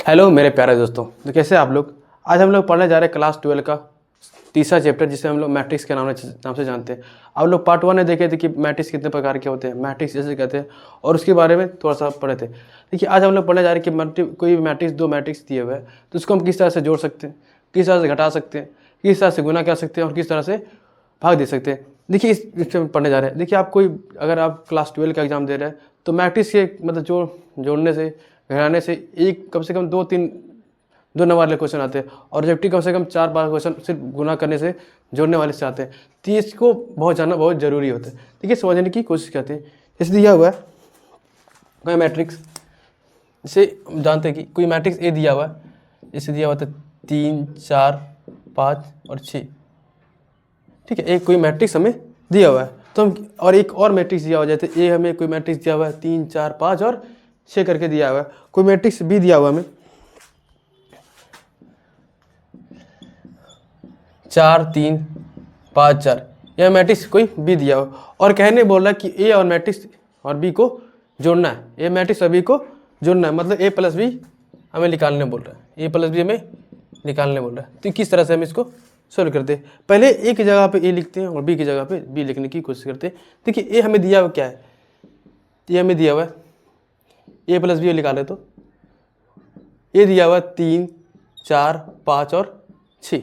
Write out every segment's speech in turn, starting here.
Hello मेरे प्यारे दोस्तों, तो कैसे आप लोग। आज हम लोग पढ़ने जा रहे हैं क्लास 12 का तीसरा चैप्टर, जिसे हम लोग मैट्रिक्स के नाम से जानते हैं। आप लोग पार्ट 1 में देखे थे कि मैट्रिक्स कितने प्रकार के होते हैं, मैट्रिक्स जैसे कहते हैं, और उसके बारे में थोड़ा सा पढ़े थे। देखिए आज हम लोग पढ़ने जा रहे हैं कि कोई मैट्रिक्स दो मैट्रिक्स दिए हुए हैं तो उसको हम किस तरह से जोड़ सकते हैं, किस तरह से घटा सकते हैं, किस तरह से गुना कर सकते हैं और किस तरह से भाग दे सकते हैं। देखिए इस विषय में पढ़ने जा रहे हैं। देखिए आप अगर आप क्लास 12 का एग्जाम दे रहे हैं तो मैट्रिक्स के मतलब जोड़ने से घटाने से एक कम से कम दो नंबर वाले क्वेश्चन आते हैं, और ऑब्जेक्टिव कम से कम 4-5 क्वेश्चन सिर्फ गुना करने से जोड़ने वाले से आते हैं। तो इसको बहुत जानना बहुत ज़रूरी होता है। देखिए समझने की कोशिश करते हैं। जैसे दिया हुआ है कोई मैट्रिक्स, जैसे जानते हैं कि कोई मैट्रिक्स ए दिया हुआ है, जैसे दिया हुआ था 3, 4, 5 और 6। ठीक है, एक कोई मैट्रिक्स हमें दिया हुआ है तो हम, और एक और मैट्रिक्स दिया हुआ है, जैसे ए हमें कोई मैट्रिक्स दिया हुआ है 3, 4, 5 और 6 करके दिया हुआ है। कोई मैट्रिक्स बी दिया हुआ हमें 4, 3, 5, 4, यह मैट्रिक्स कोई बी दिया हो और कहने बोल रहा है कि ए और मैट्रिक्स और बी को जोड़ना है। ए मैट्रिक्स और बी को जोड़ना है, मतलब ए प्लस बी हमें निकालने बोल रहा है, ए प्लस बी हमें निकालने बोल रहा है। तो किस तरह से हम इसको सोल्व करते हैं, पहले ए की जगह पे ए लिखते हैं और बी की जगह पे बी लिखने की कोशिश करते हैं। देखिए ए हमें दिया हुआ क्या है, ये हमें दिया हुआ है ए प्लस बी निकाले तो ए दिया हुआ 3, 4, 5 और 6।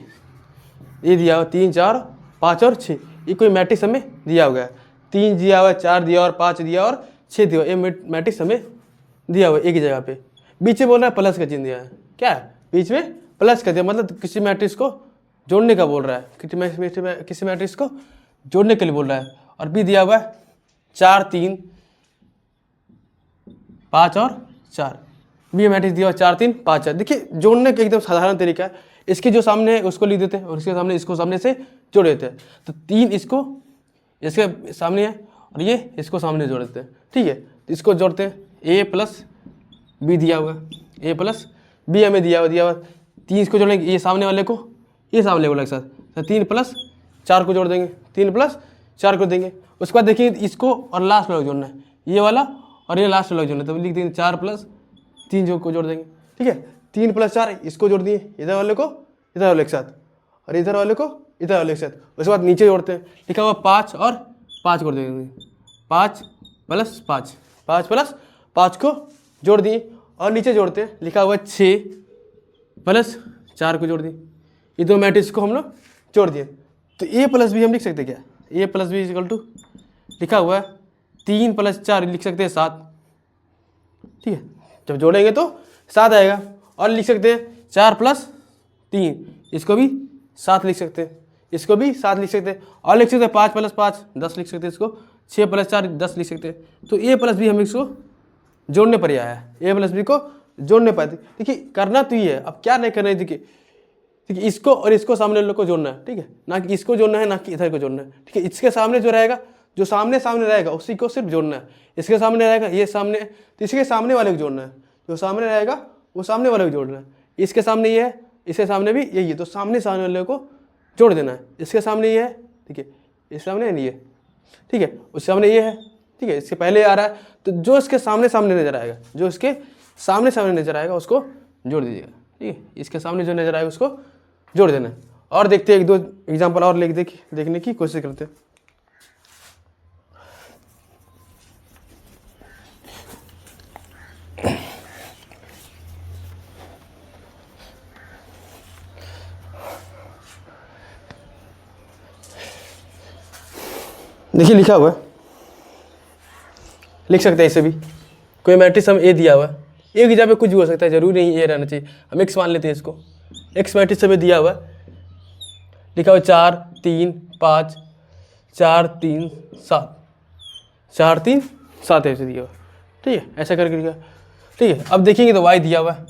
ये दिया हुआ 3, 4, 5 और 6। ये कोई मैट्रिक्स हमें दिया हुआ है, 3 दिया हुआ है, 4 दिया और 5 दिया और 6 दिया। ये मैट्रिक्स हमें दिया हुआ है। एक ही जगह पे बीच में बोल रहा है प्लस का चिन्ह दिया है, क्या है बीच में प्लस का दिया, मतलब किसी मैट्रिक्स को जोड़ने का बोल रहा है, किसी मैट्रिक्स को जोड़ने के लिए बोल रहा है। और बी दिया हुआ है 4, 3, 5 और 4। बी मैट्रिक्स दिया हुआ 4, 3, 5, 4। देखिए जोड़ने का एकदम साधारण तरीका है, इसके जो सामने है उसको लिख देते हैं और इसको सामने से जोड़ देते हैं। तो 3 इसके सामने है और ये इसको सामने जोड़ देते हैं। ठीक है, तो इसको जोड़ते हैं, ए प्लस बी दिया हुआ है, ए प्लस बी हमें दिया हुआ 3 इसको जोड़ेंगे, ये सामने वाले को ये सामने वाले के साथ, तो 3 प्लस 4 को जोड़ देंगे, 3 प्लस 4 को देंगे। उसके बाद देखिए इसको और लास्ट वाला जोड़ना है, ये वाला और ये लास्ट वाला जोड़ना है, तो लिख देंगे 4 प्लस 3 को जोड़ देंगे। ठीक है, 3 प्लस 4 इसको जोड़ दिए, इधर वाले को इधर वाले के साथ और इधर वाले को इधर वाले के साथ। उसके बाद नीचे जोड़ते हैं, लिखा हुआ 5 और 5 को देंगे, 5 प्लस 5, 5 प्लस 5 को जोड़ दिए और नीचे जोड़ते हैं, लिखा हुआ 6 प्लस 4 को जोड़ दिए। ये दो मैट्रिक्स को हम लोग जोड़ दिए। तो ए प्लस बी हम लिख सकते क्या, ए प्लस बी इक्वल टू लिखा हुआ है 3 प्लस 4 लिख सकते हैं 7। ठीक है, जब जोड़ेंगे तो 7 आएगा। और लिख सकते हैं 4 प्लस 3, इसको भी 7 लिख सकते हैं, इसको भी 7 लिख सकते हैं। और लिख सकते हैं 5 प्लस 5 10 लिख सकते हैं, इसको 6 प्लस 4 10 लिख सकते हैं। तो ए प्लस बी हम इसको जोड़ने पर ही आया है, ए प्लस बी को जोड़ने पर। देखिए करना तो ये है, अब क्या नहीं करना है। देखिए इसको और इसको सामने वाले को जोड़ना है, ठीक है, ना कि इसको जोड़ना है ना कि इधर को जोड़ना है। ठीक है, इसके सामने जो रहेगा, जो सामने रहेगा उसी को सिर्फ जोड़ना है। इसके सामने रहेगा ये सामने, तो इसके सामने वाले को जोड़ना है, जो सामने रहेगा वो सामने वाले को जोड़ना है। इसके सामने ये है, इसके सामने भी यही है, तो सामने वाले को जोड़ देना है। इसके सामने ये है, ठीक है, इसके सामने नहीं है, ठीक है, उसके सामने ये है, ठीक है, इसके पहले आ रहा है, तो जो इसके सामने नजर आएगा, जो इसके सामने नजर आएगा उसको जोड़ दीजिएगा। ठीक है, इसके सामने जो नजर आएगा उसको जोड़ देना है। और देखते हैं 1-2 एग्जाम्पल और देखने की कोशिश करते हैं। देखिए लिखा हुआ है, लिख सकते हैं इसे भी। कोई मैट्रिक्स हम ए दिया हुआ है, ए की जगह पे कुछ भी हो सकता है, जरूरी नहीं ए रहना चाहिए। हम एक्स मान लेते हैं, इसको एक्स मैट्रिक्स हमें दिया हुआ है, लिखा हुआ 4, 3, 5, 4, 3, 7, 4, 3, 7 ऐसे दिया हुआ। ठीक है, ऐसा करके लिखा। ठीक है, अब देखेंगे तो वाई दिया हुआ है,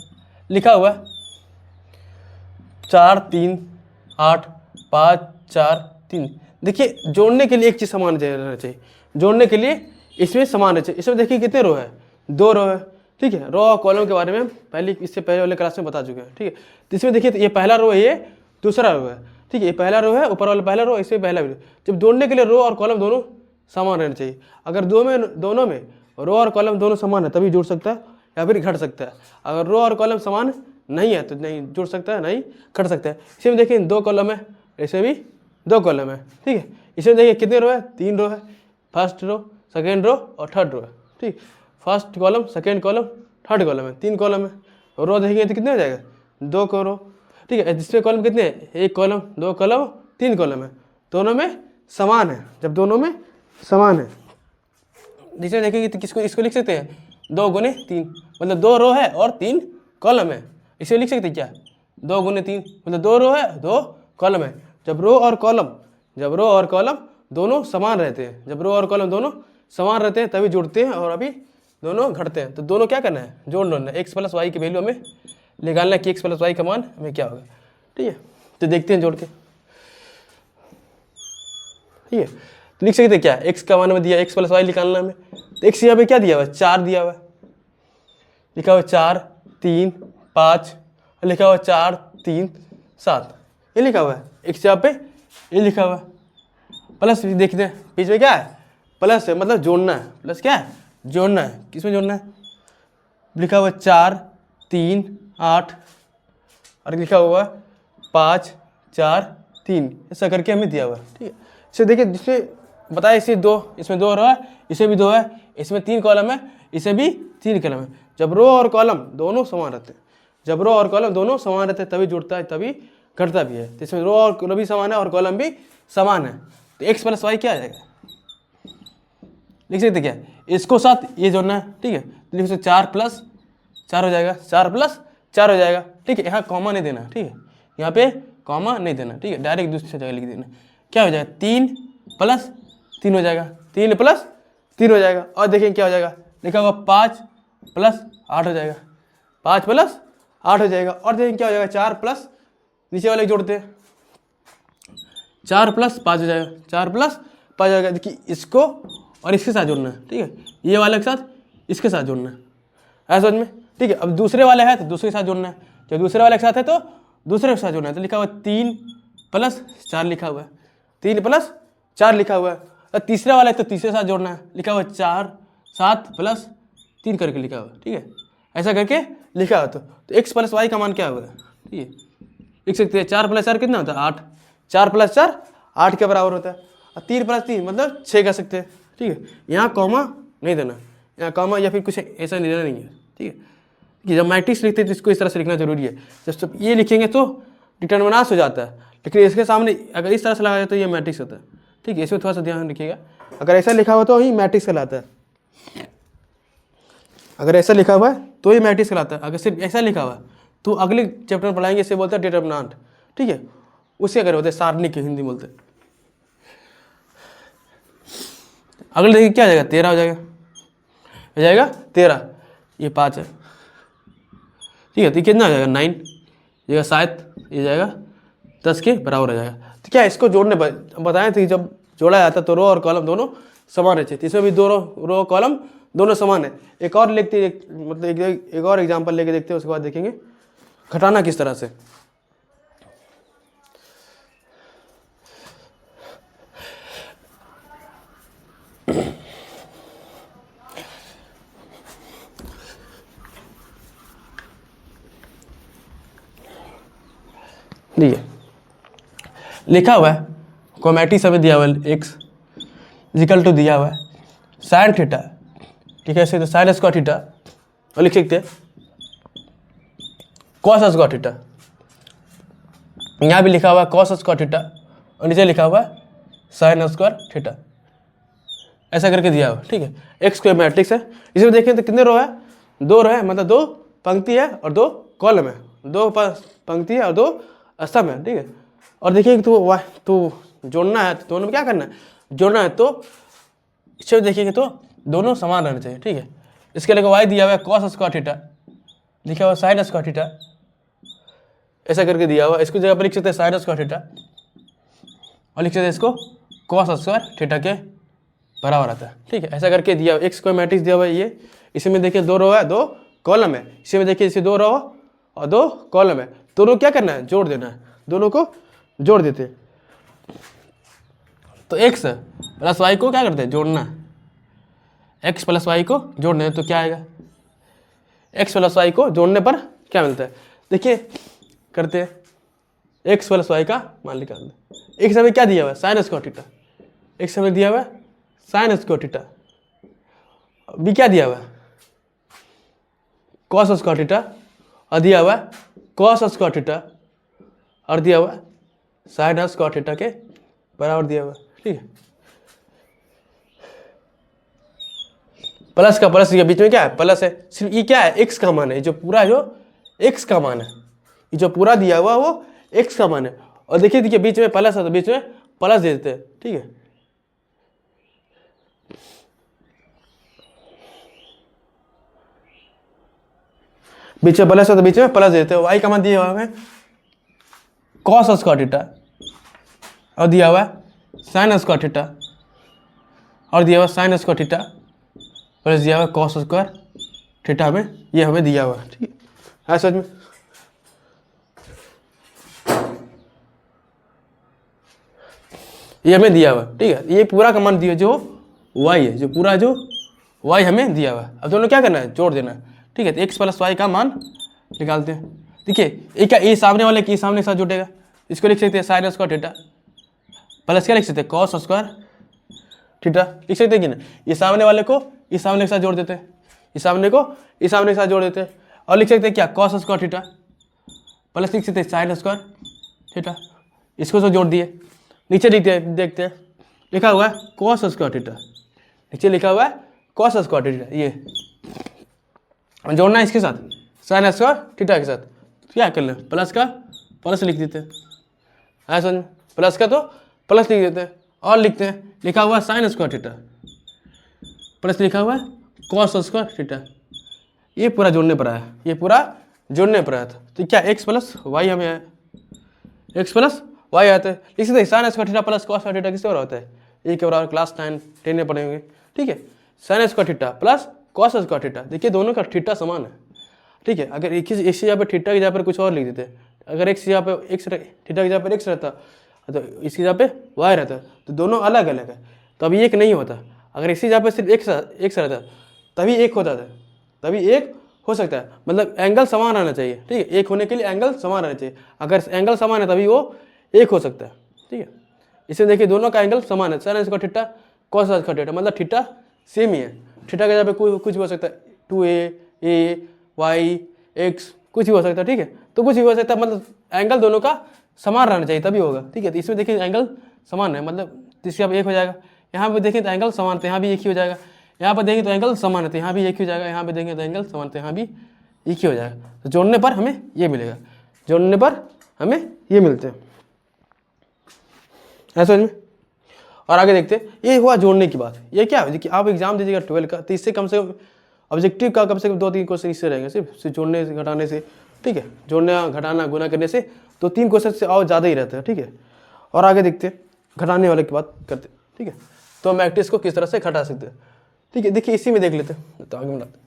लिखा हुआ है 4, 3, 8, 5, 4, 3। देखिए जोड़ने के लिए एक चीज़ समान रहना चाहिए, जोड़ने के लिए इसमें समान रहना चाहिए। इसमें देखिए कितने रो है, 2 रो है। ठीक है, रो और कॉलम के बारे में इससे पहले वाले क्लास में बता चुके हैं। ठीक है, तो इसमें देखिए ये पहला रो है, ये दूसरा रो है। ठीक है, ये पहला रो है, ऊपर वाला पहला रो, इससे पहला रो। जब जोड़ने के लिए रो और कॉलम दोनों समान रहना चाहिए। अगर दोनों में रो और कॉलम दोनों समान है तभी जोड़ सकता है, या फिर घट सकता है। अगर रो और कॉलम समान नहीं है तो नहीं जुड़ सकता है, नहीं घट सकता है। इसमें देखिए 2 कॉलम है, इसमें भी 2 कॉलम है, ठीक है। इसमें देखिए कितने रो है, 3 रो है, फर्स्ट रो, सेकेंड रो और थर्ड रो है, ठीक। First column, second column, third column है, 3 कॉलम है। रो देखेंगे तो कितने हो जाएगा, 2 को रो, ठीक है। जिसमें कॉलम कितने हैं, 1 कॉलम, 2 कॉलम, 3 कॉलम है, दोनों में समान है। जब दोनों में समान है, जिसमें देखेंगे तो किसको इसको लिख सकते हैं 2 गुने 3, मतलब 2 रो है और 3 कॉलम है। इसे लिख सकते हैं क्या, 2 गुने 3, मतलब 2 रो है 2 कॉलम है। जब रो और कॉलम दोनों समान रहते हैं, जब रो और कॉलम दोनों समान रहते हैं तभी जुड़ते हैं और अभी दोनों घटते हैं। तो दोनों क्या करना है, जोड़ लेना है। एक्स प्लस वाई की वैल्यू हमें निकालना है कि एक्स प्लस वाई का मान हमें क्या होगा, ठीक है। तो देखते हैं जोड़ के, ठीक है। तो लिख सकते हैं क्या, एक्स का मान में दिया, एक्स प्लस वाई निकालना हमें। तो एक्स यहाँ पे क्या दिया हुआ है, 4 दिया हुआ है, लिखा हुआ 4 3 5, लिखा हुआ 4 3 7, ये लिखा हुआ है। एक्स यहाँ पे ये लिखा हुआ है, प्लस देखते हैं बीच में क्या है, प्लस है, मतलब जोड़ना है। प्लस क्या है, जोड़ना है। किसमें जोड़ना है, लिखा हुआ 4 3 8 और लिखा हुआ 5 4 3, ऐसा करके हमें दिया हुआ है, ठीक है। इसे देखिए, जिसमें बताया इसे 2, इसमें 2 रो है, इसे भी 2 है, इसमें 3 कॉलम है, इसे भी 3 कॉलम है। जब रो और कॉलम दोनों समान रहते हैं, जब रो और कॉलम दोनों समान रहते हैं तभी जुड़ता है, तभी घटता भी है। तो इसमें रो और कॉलम भी समान है और कॉलम भी समान है। तो एक्स प्लस वाई क्या आ जाएगा, लिख सकते क्या, इसको साथ ये जोड़ना है, ठीक है। तो लिख सकते 4 प्लस 4 हो जाएगा, 4 प्लस 4 हो जाएगा, ठीक है। यहाँ कॉमा नहीं देना, ठीक है, यहाँ पे कॉमा नहीं देना, ठीक है, डायरेक्ट दूसरी जगह लिख देना। क्या हो जाएगा, 3 प्लस 3 हो जाएगा, 3 प्लस 3 हो जाएगा। और देखें क्या हो जाएगा, लिखा होगा 5 प्लस 8 हो जाएगा, 5 प्लस 8 हो जाएगा। और देखें क्या हो जाएगा, 4 प्लस नीचे वाले जोड़ते हैं, 4 प्लस 5 हो जाएगा, 4 प्लस 5 हो जाएगा। देखिए इसको और इसके साथ जोड़ना है, ठीक है, ये वाले के साथ इसके साथ जोड़ना है, ऐसा समझ में, ठीक है। अब दूसरे वाले है तो दूसरे के साथ जोड़ना है, जब दूसरे वाले के साथ है तो दूसरे के साथ जोड़ना है। तो लिखा हुआ 3 प्लस 4 लिखा हुआ है, 3 प्लस 4 लिखा हुआ है। और तीसरा वाला है तो तीसरे साथ जोड़ना है, लिखा हुआ 4 7 प्लस 3 करके लिखा हुआ है, ठीक है, ऐसा करके लिखा हुआ। तो एक्स प्लस वाई का मान क्या होगा, ठीक है, लिख सकते हैं 4 प्लस 4 कितना होता है 8, 4 प्लस 4 8 के बराबर होता है। और 3 प्लस 3 मतलब 6 कह सकते हैं, ठीक है। यहाँ कॉमा नहीं देना, यहाँ कॉमा या फिर कुछ ऐसा नहीं देना नहीं है, ठीक है। कि जब मैट्रिक्स लिखते हैं तो इसको इस तरह से लिखना जरूरी है। जब ये लिखेंगे तो डिटर्मिनेंट हो जाता है, लेकिन इसके सामने अगर इस तरह से लगाया जाए तो ये मैट्रिक्स होता है, ठीक है। इसमें थोड़ा सा ध्यान रखिएगा, अगर ऐसा लिखा हुआ तो ही मैट्रिक्स कहलाता है, अगर ऐसा लिखा हुआ है तो ये मैट्रिक्स कहलाता है। अगर सिर्फ ऐसा लिखा हुआ है तो अगले चैप्टर में पढ़ाएंगे, इसे बोलते हैं डिटर्मिनेंट, ठीक है। उसे अगर होते हैं सारणिक, हिंदी बोलते हैं। अगले देखिए क्या हो जाएगा, 13 हो जाएगा, हो जाएगा 13, ये 5 है, ठीक है। तो कितना हो जाएगा 9, ये शायद ये जाएगा 10 के बराबर हो जाएगा। तो क्या इसको जोड़ने बताएं थे, जब जोड़ा जाता तो रो और कॉलम दोनों समान रहते थे, इसमें भी दो रो कॉलम दोनों समान है। एक और लिखते मतलब एक और एग्जाम्पल लेके देखते हैं, उसके बाद देखेंगे घटाना किस तरह से। देखिए लिखा हुआ है, क्रोमैटिक्स हमें दिया हुआ है, एक्स इक्वल टू दिया हुआ है साइन थीटा, ठीक है। ऐसे तो साइन स्क्वायर थीटा, और लिख सकते हैं कॉस स्क्वायर थीटा। यहाँ भी लिखा हुआ है कॉस स्क्वायर थीटा, और नीचे लिखा हुआ है साइन स्क्वायर थीटा, ऐसा करके दिया हुआ, ठीक है। एक्स स्क्वायर मैट्रिक्स है। इसमें देखें तो कितने रो है, 2 रो है, मतलब 2 पंक्ति है और 2 कॉलम है, 2 पंक्ति है और 2 स्तंभ है, ठीक है। और देखिए तो जोड़ना है तो दोनों में क्या करना है, जोड़ना है। तो इसमें देखिएगा तो दोनों समान रहने चाहिए, ठीक है। इसके लिए वाई दिया हुआ है कॉस स्क्वायर थीटा, लिखा हुआ साइन स्क्वायर थीटा, ऐसा करके दिया हुआ। इसको जगह पर लिख सकते हैं साइन स्क्वायर थीटा, और लिख सकते हैं इसको कॉस स्क्वायर थीटा के बराबर आता है, ठीक है। ऐसा करके दिया हुआ। एक्स स्क्वायर मैट्रिक्स दिया हुआ है ये, इसमें देखिए 2 रो है 2 कॉलम है, इसी में देखिए इसे 2 रो और 2 कॉलम है, दोनों क्या करना है, जोड़ देना है, दोनों को जोड़ देते हैं। तो एक्स प्लस वाई को क्या करते हैं, जोड़ना है, एक्स प्लस वाई को जोड़ना है। तो क्या आएगा, एक्स प्लस वाई को जोड़ने पर क्या मिलता है। देखिए करते हैं, एक्स प्लस वाई का मान निकालते हैं। एक्स हमें क्या दिया हुआ है, साइन स्क्वायर थीटा। एक्स हमें दिया हुआ है साइन स्क्वायर थीटा। बी क्या दिया हुआ है, कॉस स्क्वायर थीटा, और दिया हुआ है कॉस स्क्वायर थीटा, और दिया हुआ है साइन स्क्वायर थीटा के बराबर दिया हुआ है। ठीक है, प्लस का प्लस, ये बीच में क्या है, प्लस है। सिर्फ ये क्या है, एक्स का मान है, जो पूरा जो एक्स का मान है, ये जो पूरा दिया हुआ वो एक्स का मान है। और देखिए देखिए बीच में प्लस है तो बीच में प्लस दे देते हैं। ठीक है, बीच में प्लस है तो बीच में प्लस दे देते हैं। वाई का मान दिया हुआ है कॉस स्क्वायर थीटा, और दिया हुआ है साइन स्क्वायर थीटा, और दिया हुआ साइन स्क्वायर थीटा, प्लस दिया हुआ कॉस स्क्वायर थीटा में, ये हमें दिया हुआ है। ठीक है समझ में। ये हमें दिया हुआ है। ठीक है, ये पूरा का मान दिया जो वाई है, जो पूरा जो वाई हमें दिया हुआ है। अब दोनों क्या करना है, जोड़ देना है। ठीक है, तो एक्स प्लस वाई का मान निकालते हैं। देखिए ये क्या, ये सामने वाले के सामने के साथ जुटेगा, इसको लिख सकते हैं साइन स्क्वायर थीटा, प्लस क्या लिख सकते हैं कॉस स्क्वायर थीटा, लिख सकते हैं कि ना। ये सामने वाले को इस सामने के साथ जोड़ देते हैं, इस सामने को इस सामने के साथ जोड़ देते हैं, और लिख सकते हैं क्या, कॉस स्क्वायर थीटा, प्लस लिख सकते हैं साइन स्क्वायर थीटा, इसको तो जोड़ दिए। नीचे देखते हैं, लिखा हुआ है कॉस स्क्वायर थीटा, नीचे लिखा हुआ है कॉस स्क्वायर थीटा, ये जोड़ना है इसके साथ साइन स्क्वायर थीटा के साथ। क्या कर लें, प्लस का प्लस लिख देते हैं, है समझ, प्लस का तो प्लस लिख देते हैं, और लिखते हैं लिखा हुआ है साइन स्क्वायर थीटा, प्लस लिखा हुआ है कॉस स्क्वायर थीटा। ये पूरा जोड़ने पर आया, ये पूरा जोड़ने पर आया था। तो क्या एक्स प्लस वाई हमें आया, एक्स प्लस वाई आता है। इसी तरह sine square theta plus cos square theta किसके बराबर होता है, ए के बराबर। क्लास 9-10 में पढ़ेंगे। ठीक है, sine square theta plus cos square theta, देखिए दोनों का थीटा समान है। ठीक है, अगर एक जगह पर थीटा की जगह पर कुछ और लिख देते, अगर एक्स जगह पर एक्स, थीटा की जगह पर एक्स रहता तो इसकी जगह पे वाई रहता, तो दोनों अलग अलग है, तभी एक नहीं होता। अगर इसी जगह पे सिर्फ एक्स रहता तभी एक होता था, तभी एक हो सकता है, मतलब एंगल समान रहना चाहिए। ठीक है, एक होने के लिए एंगल समान रहना चाहिए, अगर एंगल समान है तभी वो एक हो सकता है। ठीक है, इसे देखिए दोनों का एंगल समान है, sine square theta cos square theta, मतलब थीटा सेम ही है। थीटा के जगह पे कुछ भी हो सकता है, 2a वाई एक्स कुछ भी हो सकता है। ठीक है, तो कुछ भी हो सकता है, मतलब एंगल दोनों का समान रहना चाहिए तभी होगा। ठीक है, तो इसमें देखिए एंगल समान है, मतलब इसके अब एक हो जाएगा। यहाँ पे देखें तो एंगल समान, तो यहाँ भी एक ही हो जाएगा। यहाँ पर देखें तो एंगल समान है, तो यहाँ भी एक ही हो जाएगा। यहाँ पे देखें तो एंगल समान, तो यहाँ भी एक ही हो जाएगा। तो जोड़ने पर हमें ये मिलेगा, जोड़ने पर हमें ये मिलते हैं, ऐसा समझ में। और आगे देखते हैं, ये हुआ जोड़ने की बात। ये क्या है कि आप एग्जाम दीजिएगा 12 का, तो इससे कम से कम ऑब्जेक्टिव का कम से कम 2-3 क्वेश्चन इससे रहेंगे, सिर्फ जोड़ने से घटाने से। ठीक है, जोड़ना घटाना गुना करने से 2-3 क्वेश्चन से और ज़्यादा ही रहता है। ठीक है, और आगे देखते हैं, घटाने वाले की बात करते हैं। ठीक है, तो मैट्रिक्स को किस तरह से घटा सकते हैं। ठीक है, देखिए इसी में देख लेते हैं, तो आगे बढ़ाते हैं।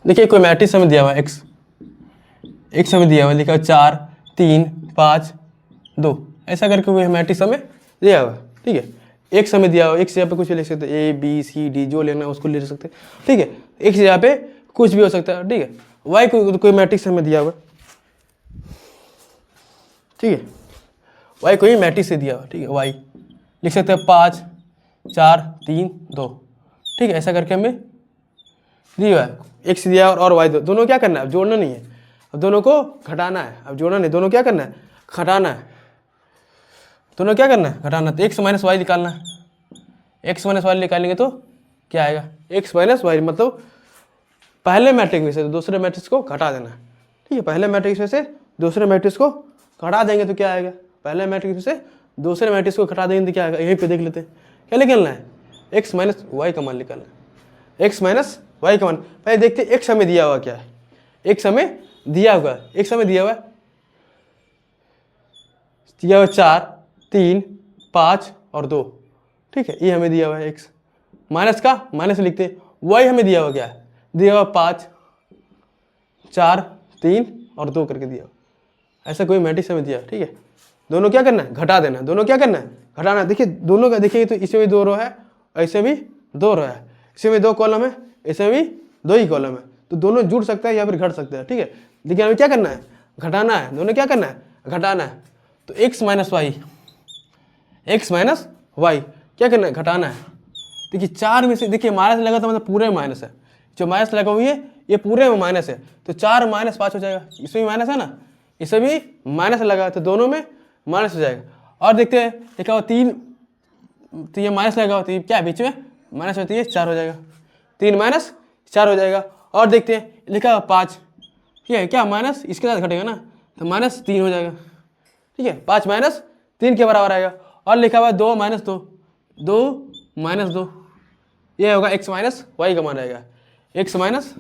देखिए कोई मैट्रिक्स हमें दिया हुआ है एक्स हमें दिया हुआ है, लिखा है 4 3 5 2, ऐसा करके कोई मैट्रिक्स हमें दिया हुआ है। ठीक है, एक्स हमें दिया हुआ है, एक्स यहाँ पे कुछ भी लिख सकते हैं, A B C D जो लेना है उसको ले सकते हैं। ठीक है, एक्स यहाँ पे कुछ भी हो सकता है। ठीक है, वाई कोई मैट्रिक्स हमें दिया हुआ है। ठीक है, वाई कोई मैट्रिक्स से दिया हुआ है। ठीक है, वाई लिख सकते हैं 5 4 3 2। ठीक है, ऐसा करके हमें दिया है, एक्स दिया और वाई दोनों क्या करना है, अब जोड़ना नहीं है, अब दोनों को घटाना है। अब जोड़ना नहीं, दोनों क्या करना है, घटाना है। दोनों क्या करना है, घटाना। तो एक्स माइनस वाई निकालना है, एक्स माइनस वाई निकालेंगे तो क्या आएगा, एक्स माइनस वाई, मतलब पहले मैट्रिक्स में से दूसरे मैट्रिक्स को घटा देना है। ठीक है, पहले मैट्रिक्स में से दूसरे मैट्रिक्स को घटा देंगे तो क्या आएगा, पहले मैट्रिक्स में से दूसरे मैट्रिक्स को घटा देंगे तो क्या आएगा, यहीं पे देख लेते हैं क्या निकलना है, एक्स माइनस वाई का मान निकालना है। एक्स माइनस वाई का मान पहले देखते हैं, एक्स हमें दिया हुआ क्या है, एक्स हमें दिया हुआ है, एक्स हमें दिया हुआ है 4 3 5 और 2। ठीक है, ये हमें दिया हुआ है एक्स, माइनस का माइनस लिखते हैं, वही हमें दिया हुआ क्या है, दिया हुआ 5 4 3 और 2 करके दिया हुआ। ऐसा कोई मैट्रिक्स हमें दिया, ठीक है। दोनों क्या करना है, घटा देना, दोनों क्या करना है, घटाना। देखिए दोनों का देखिए, तो इसमें भी 2 रो है, ऐसे भी 2 रो है, इसमें भी 2 कॉलम है, इसमें भी 2 ही कॉलम है, तो दोनों जुड़ सकता है या फिर घट सकता है, ठीक है। देखिए हमें क्या करना है, घटाना है, दोनों क्या करना है, घटाना है। तो x माइनस वाई क्या करना है, घटाना है। देखिए 4 में से, देखिए माइनस लगा तो मतलब पूरे में माइनस है, जो माइनस लगा हुई है ये पूरे में माइनस है, तो 4 - 5 हो जाएगा, इसमें भी माइनस है ना, इसमें भी माइनस लगा, तो दोनों में माइनस हो जाएगा। और देखते हैं लिखा हुआ 3, तो ये माइनस लगा होती है, क्या बीच में माइनस होती है, 4 हो जाएगा, 3 - 4 हो जाएगा। और देखते हैं लिखा हुआ 5, ठीक है, क्या माइनस इसके साथ घटेगा ना, तो -3 हो जाएगा, ठीक है, 5 - 3 के बराबर आएगा। और लिखा हुआ 2 - 2, 2 - 2, ये होगा x माइनस वाई का मान आएगा, x माइनस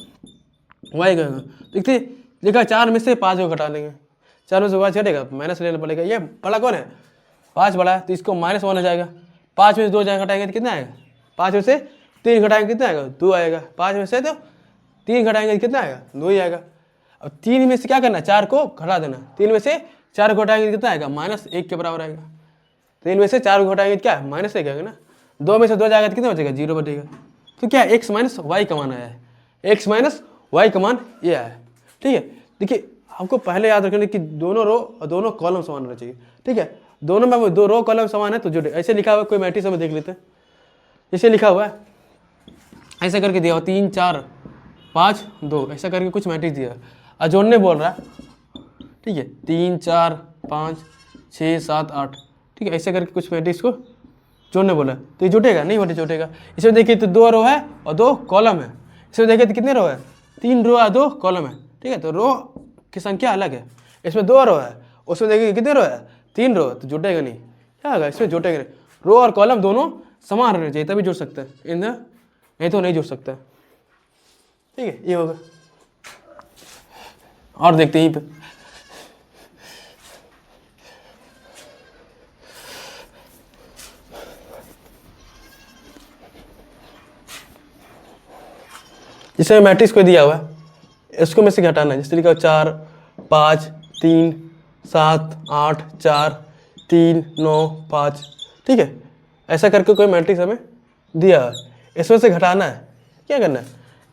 वाई का। देखते लिखा 4 में से 5 को घटा देंगे, 4 में से 5 घटेगा, माइनस लेना पड़ेगा। ये बड़ा कौन है, 5 बड़ा है, तो इसको -1 हो जाएगा। 5 में से 2 घटाएंगे तो कितना आएगा, 5 में से 3 घटाएंगे कितना आएगा, 2 आएगा। 5 में से तो 3 घटाएंगे तो कितना आएगा, 2 ही आएगा। अब 3 में से क्या करना, 4 को घटा देना, 3 में से 4 को घटाएंगे कितना आएगा, -1 के बराबर आएगा। 3 में से 4 को घटाएंगे क्या, -1 आएगा ना। 2 में से 2 जाएगा तो कितना बचेगा, 0 बचेगा। तो क्या x माइनस वाई का मान आया है, x माइनस वाई का मान ये आया है, ठीक है। देखिए हमको पहले याद रखना कि दोनों रो और दोनों कॉलम समान होना चाहिए, ठीक है। दोनों में 2 रो कॉलम समान है तो जुड़े, ऐसे लिखा हुआ कोई मैट्रिक्स हमें देख लेते हैं, जैसे लिखा हुआ है ऐसे करके दिया हुआ 3 4 5 2, ऐसा करके कुछ मैट्रिक्स दिया है और जोड़ने बोल रहा है, ठीक है, 3 4 5 6 7 8, ठीक है, ऐसे करके कुछ मैट्रिक्स को जोड़ने बोला है। तो ये जुटेगा नहीं, जुटेगा। इसमें देखिए तो 2 रो है और 2 कॉलम है, इसमें देखिए तो कितने रो है, 3 रो और 2 कॉलम है, ठीक है। तो रो की संख्या अलग है, इसमें 2 रो है, उसमें देखिए कितने रो है, 3 रो, तो जुटेगा नहीं, क्या होगा, इसमें जुटेगा नहीं। रो और कॉलम दोनों समान रहने चाहिए तभी जुड़ सकते हैं, इन नहीं तो नहीं जुड़ सकता, ठीक है, ये होगा। और देखते हैं यहीं पे जिसमें मैट्रिक्स को दिया हुआ है, इसको में से घटाना है, जैसे लिखा 4 5 3 7 8 4 3 9 5, ठीक है। ऐसा करके कोई मैट्रिक्स हमें दिया है, इसमें से घटाना है, क्या करना है,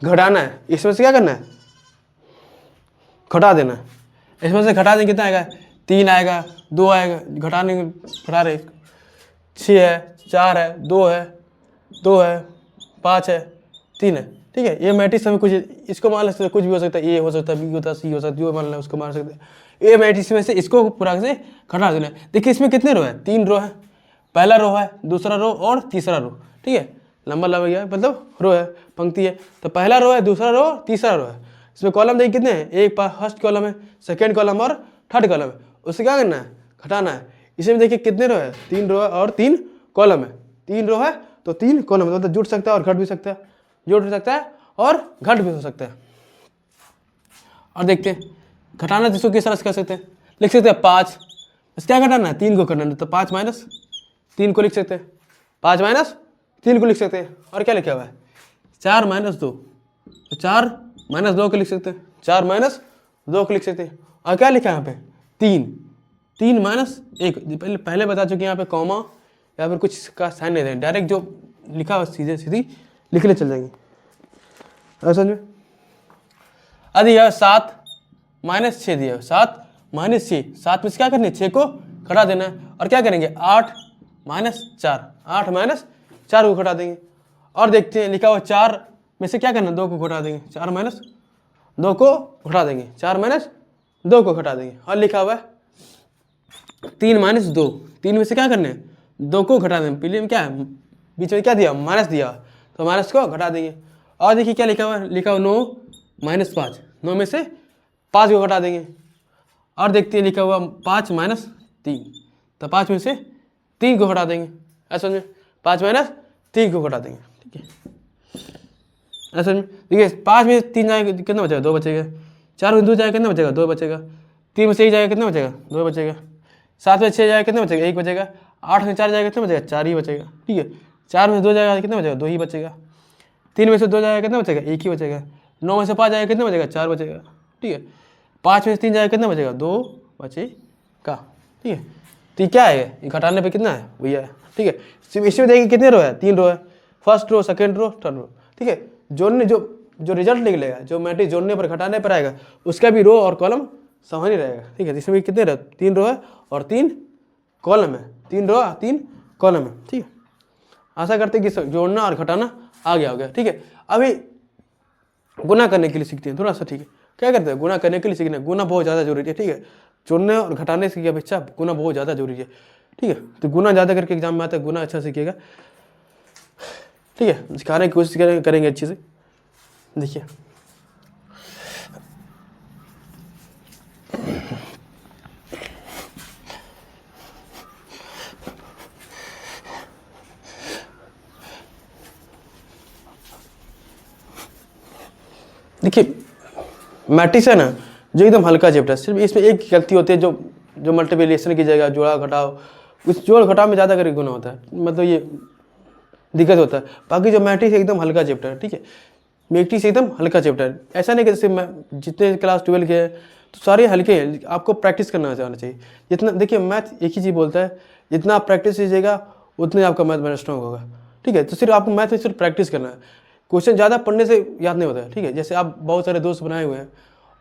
घटाना है, इसमें से क्या करना है, घटा देना है। इसमें से घटा देंगे कितना आएगा, 3 आएगा, 2 आएगा, घटा रहे 6 है, 4 है, 2 है, 2 है, 5 है, 3 है, ठीक है। ये मैट्रिक्स हमें कुछ इसको मान सकते हैं, कुछ भी हो सकता है, ए हो सकता है, बी होता है, सी हो सकता है, जो मान लें उसको मान सकते हैं। ये मैट्रिक्स में से इसको पूरा से घटा देना है। देखिए इसमें कितने रो है, 3 रो है, पहला रो है, दूसरा रो और तीसरा रो, ठीक है, लंबा लंबा गया मतलब रो है, पंक्ति है, तो पहला रो है, दूसरा रो, तीसरा रो है। इसमें कॉलम देखिए कितने हैं, एक फर्स्ट कॉलम है, सेकेंड कॉलम और थर्ड कॉलम है, उससे क्या करना है, घटाना है। इसमें देखिए कितने रो है, 3 रो है और 3 कॉलम है, 3 रो है तो 3 कॉलम है, मतलब जुड़ सकता है और घट भी सकता है, जुड़ सकता है और घट भी हो सकता है। और देखते हैं घटाना जिसको किस तरह से कर सकते हैं, लिख सकते हैं 5, बस क्या घटाना है, 3 को घटाना है, तो 5 - 3 को लिख सकते हैं, 5 - 3 को लिख सकते हैं। और क्या लिखा हुआ है, 4 - 2, तो 4 - 2 को लिख सकते हैं, 4 - 2 को लिख सकते हैं। और क्या लिखा है यहाँ पे, 3 -1, पहले बता चुके यहाँ पे कॉमा या फिर कुछ का साइन नहीं दें, डायरेक्ट जो लिखा हुआ सीधी लिखने चल जाएंगे, समझ में। अब दिया 7 - 6 दिया, 7 - 6, 7 में से क्या करना है, 6 को घटा देना है। और क्या करेंगे, 8 - 4, 8 - 4 को घटा देंगे। और देखते हैं लिखा हुआ 4 में से क्या करना है, 2 को घटा देंगे, 4 - 2 को घटा देंगे, 4 - 2 को घटा देंगे। और लिखा हुआ है 3 - 2, 3 में से क्या करना है, 2 को घटा देंगे, पहले में क्या है, बीच में क्या दिया, माइनस दिया, तो माइनस को घटा देंगे। और देखिए क्या लिखा हुआ है, लिखा हुआ 9 - 5, 9 में से 5 को घटा देंगे। और देखते हैं लिखा हुआ 5 - 3, तो 5 में से 3 को घटा देंगे, ऐसा समझ में, 5 - 3 को घटा देंगे, ठीक है, ऐसा समझ में। देखिए 5 में 3 जाएगा कितना बचेगा, 2 बचेगा, 4 में 2 जाएगा कितना बचेगा, 2 बचेगा, 3 में से 1 जाएगा कितना बचेगा, 2 बचेगा, 7 में 6 जाएगा कितना बचेगा, 1 बचेगा, 8 में 4 जाएगा कितना बचेगा, 4 ही बचेगा, ठीक है, 4 में 2 जाएगा कितना बचेगा, 2 ही बचेगा। 3 में से 2 जाएगा कितना बचेगा, 1 ही बचेगा। 9 में से 5 जाएगा कितना बचेगा, 4 बचेगा, ठीक है। 5 में से 3 जाएगा कितना बचेगा, 2 बचेगा, ठीक है। तो ये क्या है, ये घटाने पे कितना है, भैया है, ठीक है। इसमें देखिए कितने रो है, 3 रो है, first row, second row, third row, ठीक है। जोड़ने जो रिजल्ट निकलेगा, जो मैट्रिक्स जोड़ने पर घटाने पर आएगा, उसका भी रो और कॉलम समान ही रहेगा, ठीक है। इसमें कितने रो, 3 रो है और 3 कॉलम है, 3 रो 3 कॉलम है, ठीक है। आशा करते हैं कि जोड़ना और घटाना आ गया, ठीक है। अभी गुना करने के लिए सीखते हैं थोड़ा सा, ठीक है। क्या करते हैं, गुना करने के लिए सीखना, गुना बहुत ज़्यादा जरूरी है, ठीक है। जोड़ने और घटाने से अपेक्षा गुना बहुत ज़्यादा जरूरी है, ठीक है। तो गुना ज़्यादा करके एग्जाम में आता है, गुना अच्छा सीखिएगा, ठीक है। सिखाने की कोशिश करेंगे अच्छे से। देखिए देखिए मैट्रिक्स है ना, जो एकदम हल्का चैप्टर है, सिर्फ इसमें एक गलती होती है, जो मल्टीप्लिकेशन की जगह जोड़ा घटाओ, उस जोड़ घटाव में ज़्यादा करके गुना होता है, मतलब ये दिक्कत होता है। बाकी जो मैट्रिक्स एकदम हल्का चैप्टर है, ठीक है। मैट्रिक्स एकदम हल्का चैप्टर है, ऐसा नहीं कि जैसे मैं जितने क्लास 12 के हैं तो सारे हल्के हैं, आपको प्रैक्टिस करना जाना चाहिए। जितना देखिए मैथ एक ही चीज़ बोलता है, जितना आप प्रैक्टिस कीजिएगा उतने आपका मैथ में स्ट्रॉन्ग होगा, ठीक है। तो सिर्फ आपको मैथ में सिर्फ प्रैक्टिस करना है, क्वेश्चन ज़्यादा पढ़ने से याद नहीं होता है, ठीक है। जैसे आप बहुत सारे दोस्त बनाए हुए हैं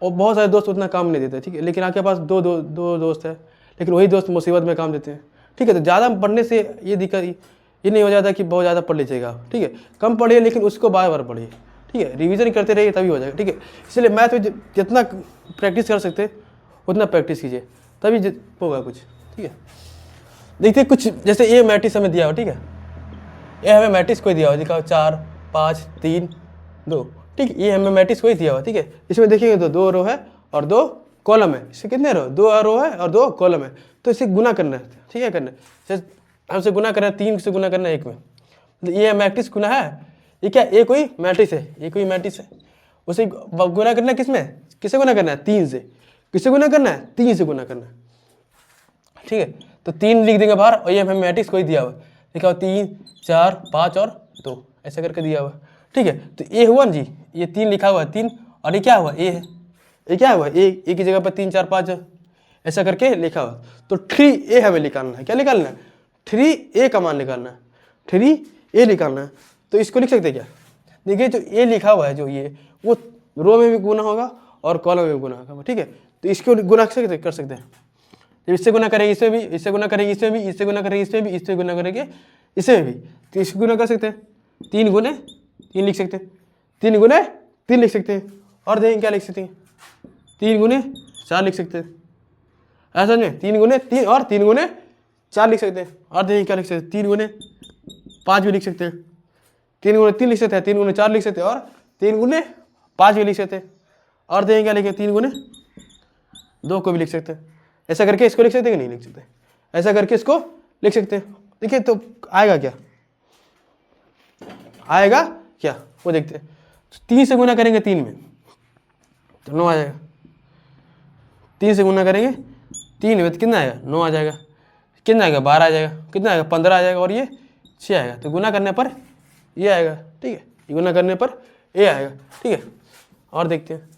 और बहुत सारे दोस्त उतना काम नहीं देते, ठीक है। लेकिन आपके पास दो दोस्त है, लेकिन वही दोस्त मुसीबत में काम देते हैं, ठीक है। तो ज़्यादा पढ़ने से ये दिक्कत ये नहीं हो जाता कि बहुत ज़्यादा पढ़ लीजिएगा आप, ठीक है। कम पढ़िए लेकिन उसको बार बार पढ़िए, ठीक है। रिवीजन करते रहिए तभी हो जाएगा, ठीक है। इसलिए मैथ में जितना प्रैक्टिस कर सकते उतना प्रैक्टिस कीजिए, तभी होगा कुछ, ठीक है। देखिए कुछ जैसे ये मैट्रिक्स हमें दिया हो, ठीक है। ये हमें मैट्रिक्स कोई दिया हो, दिखाओ 4 5 3 2, ठीक है। ये हमें मैट्रिक्स कोई दिया हुआ, ठीक है। इसमें देखिएगा तो 2 रो है और 2 कॉलम है, इससे कितने रो, 2 रो है और 2 कॉलम है, तो इसे गुना करना है, ठीक है। करना है हमसे गुना करना है, 3 से गुना करना है 1 में, तो ये मैट्रिक्स गुना है, ये क्या, ये कोई मैट्रिक्स है, ये कोई मैट्रिक्स है, उसे गुना करना है किसमें, किसे गुना करना है, 3 से। किससे गुना करना है, 3 से गुना करना है, ठीक है। तो 3 लिख देंगे बाहर, और ये हमें मैट्रिक्स कोई दिया हुआ, देखा 3 4 5 और 2 ऐसा करके दिया हुआ, ठीक है। तो ये हुआ ना जी, ये 3 लिखा हुआ है 3, और ये क्या हुआ, ए है, ये क्या हुआ, ए की जगह पर 3 4 5 ऐसा करके लिखा हुआ। तो 3a हमें निकालना है, क्या निकालना है, 3a का मान निकालना है, 3a निकालना है। तो इसको लिख सकते क्या, देखिए जो ए लिखा हुआ है, जो ये वो रो में भी गुना होगा और कॉलम में भी गुना होगा, ठीक है। तो इसको गुना कर सकते हैं, जब इससे गुना करेंगे इसमें भी, इससे गुना करेंगे इसमें भी, इससे गुना करेंगे इसमें भी, इससे गुना करेंगे इसमें भी, तो इसको गुना कर सकते हैं, 3 गुने 3 लिख सकते हैं, 3 गुने 3 लिख सकते हैं, और देखेंगे क्या लिख सकते हैं, 3 गुने 4 लिख सकते हैं, ऐसा नहीं, 3 गुने 3 और 3 गुने 4 लिख सकते हैं, और देखेंगे क्या लिख सकते हैं, 3 गुने 5 भी लिख सकते हैं, 3 गुने 3 लिख सकते हैं, 3 गुने 4 लिख सकते हैं, और 3 गुने 5 भी लिख सकते हैं, और देखेंगे क्या लिखे, 3 गुने 2 को भी लिख सकते हैं। ऐसा करके इसको लिख सकते हैं कि नहीं लिख सकते, ऐसा करके इसको लिख सकते हैं। देखिए तो आएगा क्या, आएगा क्या, वो देखते हैं। 3 से गुना करेंगे 3 में तो 9 आ जाएगा, 3 से गुना करेंगे 3 में तो कितना आएगा, 9 आ जाएगा, कितना आएगा, 12 आ जाएगा, कितना आएगा, 15 आ जाएगा, और ये 6 आएगा। तो गुना करने पर ये आएगा, ठीक है, गुना करने पर ये आएगा, ठीक है। और देखते हैं,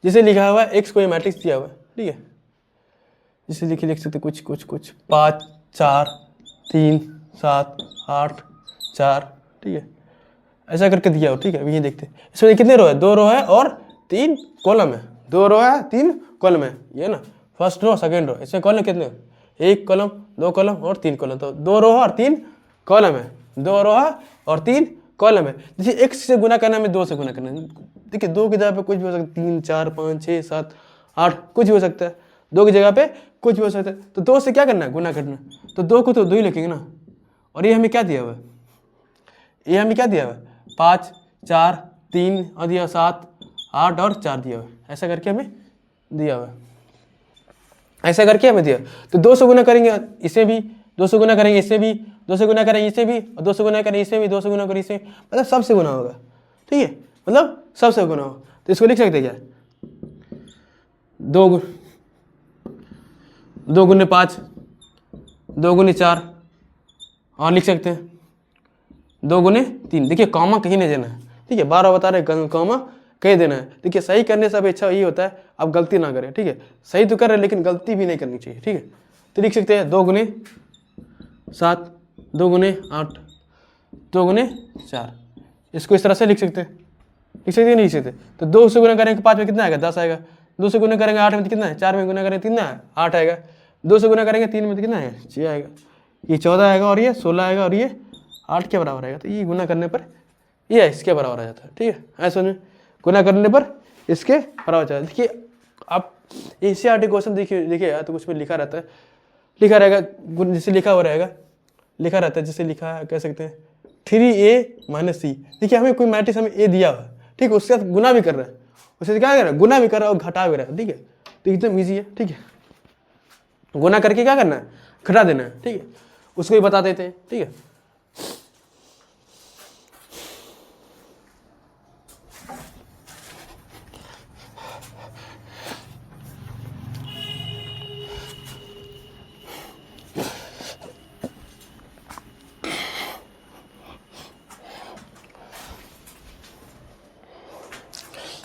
जिसे लिखा हुआ है x को ये मैट्रिक्स दिया हुआ है, ठीक है। जिसे लिख सकते कुछ 5 4 3 7 8 4, ठीक है, ऐसा करके दिया हो, ठीक है। अभी ये देखते हैं इसमें कितने रो है, 2 रो है और 3 कॉलम है, 2 रो है 3 कॉलम है, ये ना फर्स्ट रो सेकंड रो, इसमें कॉलम कितने, 1 कॉलम 2 कॉलम और 3 कॉलम, तो 2 रो है और 3 कॉलम है, 2 रो है और 3 कॉलम है। जैसे x से गुना करना है, हमें 2 से गुना करना है, देखिए 2 की जगह पे कुछ भी हो सकता है, 3 4 5 6 7 8 कुछ भी हो सकता है, 2 की जगह पे कुछ भी हो सकता है। तो 2 से क्या करना है, गुना करना है, तो 2 को तो 2 ही लिखेंगे ना। और ये हमें क्या दिया हुआ है, ये हमें क्या दिया हुआ है, 5 4 3 और दिया 7 8 और 4 दिया हुआ है, ऐसा करके हमें दिया हुआ है, ऐसा करके हमें दिया। तो 2 से गुना करेंगे इसे भी, 2 से गुना करेंगे इससे भी, 2 से गुना करेंगे इससे भी, और 2 से गुना करेंगे इससे भी, 2 से गुना करेंगे इससे, मतलब सबसे गुना होगा, ठीक है, मतलब सबसे गुना होगा। तो इसको लिख सकते क्या, 2 गुने 5 2 गुने 4, और लिख सकते हैं 2 गुने 3। देखिए कॉमा कहीं नहीं देना है, ठीक है, 12 बता रहे कॉमा कहीं देना है। देखिए सही करने से अपेक्षा ये होता है आप गलती ना करें, ठीक है, सही तो कर रहे हैं लेकिन गलती भी नहीं करनी चाहिए, ठीक है। तो लिख सकते हैं 2 गुने 7, 2 गुने 8, 2 गुने 4। इसको इस तरह से लिख सकते हैं, लिख सकते हैं नहीं लिख सकते। तो 2 से गुना करेंगे 5 में कितना आएगा 10 आएगा, 2 से गुना करेंगे 8 में कितना है 4 में गुना करेंगे कितना है 8 आएगा, 2 से गुना करेंगे 3 में कितना आएगा 6 आएगा, ये 14 आएगा और ये 16 आएगा और ये 8 के बराबर आएगा। तो ये गुना करने पर ये इसके बराबर आ जाता है, ठीक है, ऐसा नहीं गुना करने पर इसके बराबर आ जाता है। देखिए आप एनसीईआरटी क्वेश्चन देखिए तो उसमें लिखा रहता है, लिखा रहेगा जैसे लिखा हुआ रहेगा, लिखा रहता है जैसे लिखा कह सकते हैं 3a - c। देखिए हमें कोई मैट्रिक्स हमें ए दिया हुआ है, ठीक है, उसके साथ गुना भी कर रहा है, उससे क्या कर रहा है गुना भी कर रहा है और घटा भी रहा है, ठीक है। तो एकदम ईजी है, ठीक है, गुना करके क्या करना है घटा देना है, ठीक है, उसको भी बता देते हैं, ठीक है।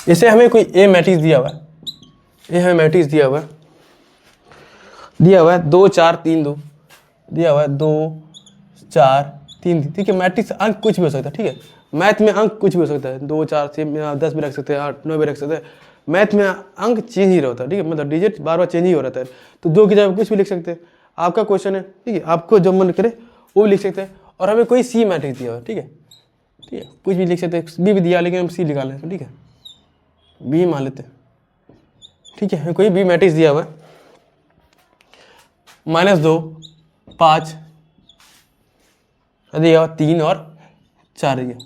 जैसे हमें कोई ए मैट्रिक्स दिया हुआ है, ये हमें मैट्रिक्स दिया हुआ है 2 4 3 2, दिया हुआ है 2 4 3, ठीक है। मैट्रिक्स अंक कुछ भी हो सकता है, ठीक है, मैथ में अंक कुछ भी हो सकता है, 2 4 6 10 भी रख सकते हैं, 8 9 भी रख सकते हैं। मैथ में अंक चेंज ही रहता है, ठीक है, मतलब डिजिट बार बार चेंज ही हो रहता है। तो 2 की जगह कुछ भी लिख सकते हैं, आपका क्वेश्चन है, ठीक है, आपको जो मन करे वो भी लिख सकते हैं। और हमें कोई सी मैट्रिक्स दिया हुआ है, ठीक है, ठीक है, कुछ भी लिख सकते हैं, बी भी दिया लेकिन हम सी निकाल लेते हैं, ठीक है, बी मान लेते हैं, ठीक है। कोई बी मैट्रिक्स दिया हुआ है -2 5 दिया हुआ 3 और 4 दिया,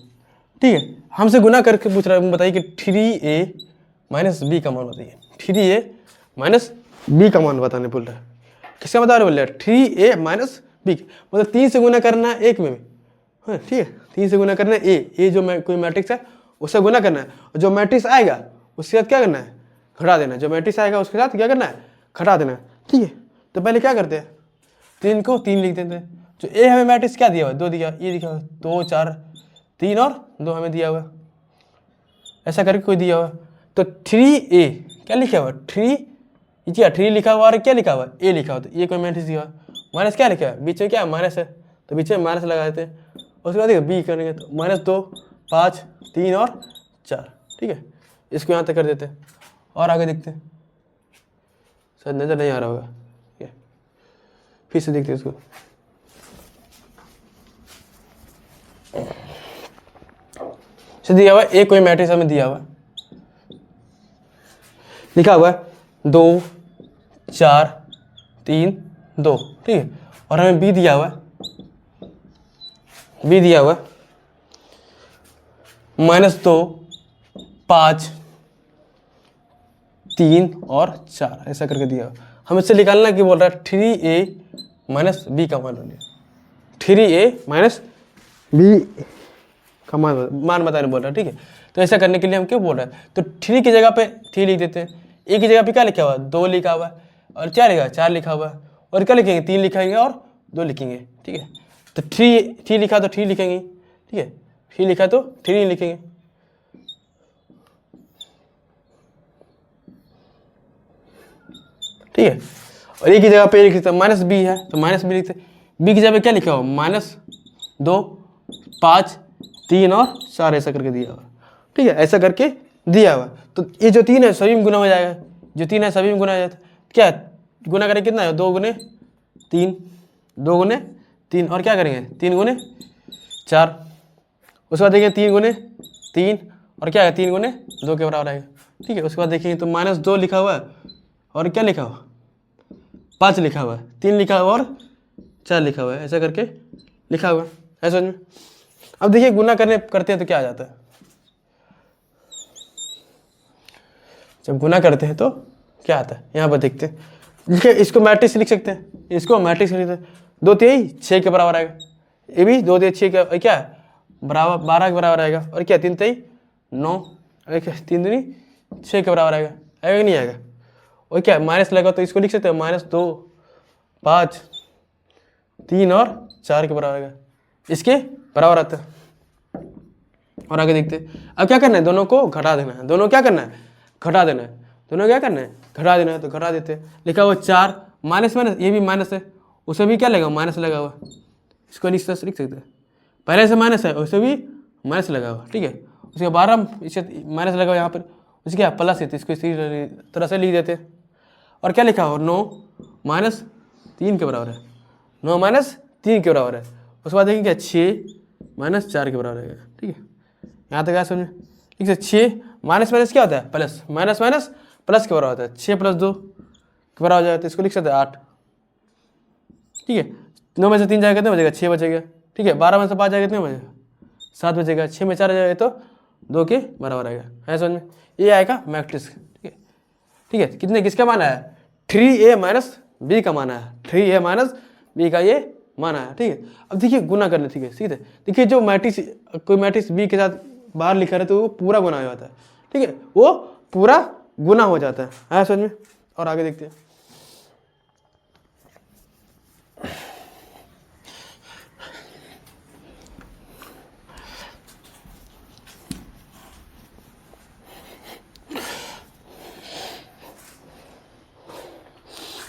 ठीक है। हमसे गुना करके पूछ रहा है, बताइए कि 3a - b का मान बताइए, 3a - b का मान बताने बोल रहा है। किसका बता रहे बोल रहा है 3a - b, मतलब 3 से गुना करना है एक में, हाँ ठीक है, 3 से गुना करना है ए जो कोई मैट्रिक्स है उससे गुना करना है, और जो मैट्रिक्स आएगा उसके साथ क्या करना है घटा देना है, जो मैट्रिक्स आएगा उसके साथ क्या करना है घटा देना है, ठीक है। तो पहले क्या करते हैं 3 को 3 लिख देते हैं। जो ए हमें मैट्रिक्स क्या दिया हुआ है 2 दिया, ये दिखा हुआ 2 4 3 और 2 हमें दिया हुआ, ऐसा करके कोई दिया हुआ। तो 3a क्या लिखा हुआ 3 लिखा हुआ और क्या लिखा हुआ ए लिखा हुआ, तो ये कोई मैट्रिक्स दिया हुआ, माइनस क्या लिखा है बीच में क्या माइनस है, तो बीच में माइनस लगा देते हैं। उसके बाद बी करेंगे तो -2 5 3 और 4, ठीक है, इसको यहाँ तक कर देते हैं और आगे देखते हैं, शायद नजर नहीं आ रहा होगा, ठीक है, फिर से देखते हैं इसको। दिया हुआ ए कोई मैट्रिक्स हमें दिया हुआ, लिखा हुआ है 2 4 3 2, ठीक है, और हमें बी दिया हुआ है, -2 5 3 और 4 ऐसा करके दिया हुआ। हम इससे निकालना कि बोल रहा है 3a - b का मान बोलिए, 3a - b का मान बताने बोल रहा है, ठीक है। तो ऐसा करने के लिए हम क्यों बोल रहे हैं, तो 3 की जगह पे 3 लिख देते हैं, ए की जगह पे क्या लिखा हुआ 2 लिखा हुआ है और क्या लिखा 4 लिखा हुआ है, और क्या लिखेंगे 3 लिखेंगे और 2 लिखेंगे, ठीक है। तो 3 लिखा तो 3 लिखेंगे, ठीक है, 3 लिखा तो 3 लिखेंगे, ठीक है। और ए की जगह पे लिख सकते -b है तो -b लिखते, बी की जगह पे क्या लिखा हो -2 5 3 और 4 ऐसा करके दिया हुआ, ठीक है, ऐसा करके दिया हुआ। तो ये जो 3 है सभी में गुना हो जाएगा, जो 3 है सभी में गुना हो जाता है, क्या गुना करें कितना है 2 गुने 3 2 गुने 3 और क्या करेंगे 3 गुने 4, उसके बाद देखिए 3 गुने 3 और क्या है 3 गुने 2 के बराबर आएगा, ठीक है। उसके बाद देखेंगे तो -2 लिखा हुआ है और क्या लिखा हुआ 5 लिखा हुआ है, 3 लिखा हुआ और 4 लिखा हुआ है, ऐसा करके लिखा हुआ है, ऐसा नहीं। अब देखिए गुना करते हैं तो क्या आ जाता है, जब गुना करते हैं तो क्या आता है यहाँ पर देखते हैं, देखिए इसको मैट्रिक्स लिख सकते हैं, इसको मैट्रिक्स लिख सकते हैं, 2 3 6 के बराबर आएगा, ये भी 2 3 6 का क्या बराबर 12 के बराबर आएगा, और क्या 3 3 9 3 3 6 के बराबर आएगा, आएगा नहीं आएगा, और क्या माइनस लगा तो इसको लिख सकते हैं -2 5 3 और 4 के बराबर आएगा, इसके बराबर आता है। और आगे देखते हैं। अब क्या करना है, दोनों को घटा देना है, दोनों क्या करना है, घटा देना है, दोनों क्या करना है, घटा देना है। तो घटा देते हैं, लिखा हुआ 4 माइनस माइनस, ये भी माइनस है, उसे भी क्या लगा, माइनस लगा हुआ, इसको लिख सकते हैं, पहले से माइनस है उसे भी माइनस लगा हुआ, ठीक है। उसके 12 इसे माइनस लगा हुआ यहाँ पर, उसके क्या प्लस है, तो इसको इसी तरह से लिख देते हैं। और क्या लिखा हो, 9 माइनस 3 के बराबर है, 9 माइनस 3 के बराबर है। उसके बाद देखेंगे क्या, 6 माइनस 4 के बराबर है, ठीक है। यहाँ तक क्या समझ, ठीक है। 6 माइनस माइनस क्या होता है, प्लस, माइनस माइनस प्लस के बराबर होता है, 6 + 2 के बराबर हो जाएगा, तो इसको लिख सकते हैं 8, ठीक है। 9 में से 3 जाएगा कितने बचेगा, 6 बचेगा, ठीक है। 12 में से 5 जाएगा कितने बचेगा, 7 बचेगा, 6 में 4 जाएगा तो 2 के बराबर आएगा, है समझ में। ये आएगा मैट्रिक्स, ठीक है, ठीक है। कितने, किसका माना है, 3a माइनस b का माना है, 3a माइनस b का ये माना है, ठीक है। अब देखिए गुना करने, ठीक है, सीधे देखिए, जो मैट्रिक्स, कोई मैट्रिक्स b के साथ बाहर लिखा रहे तो वो पूरा गुना हो जाता है, ठीक है, वो पूरा गुना हो जाता है समझ में। और आगे देखते हैं,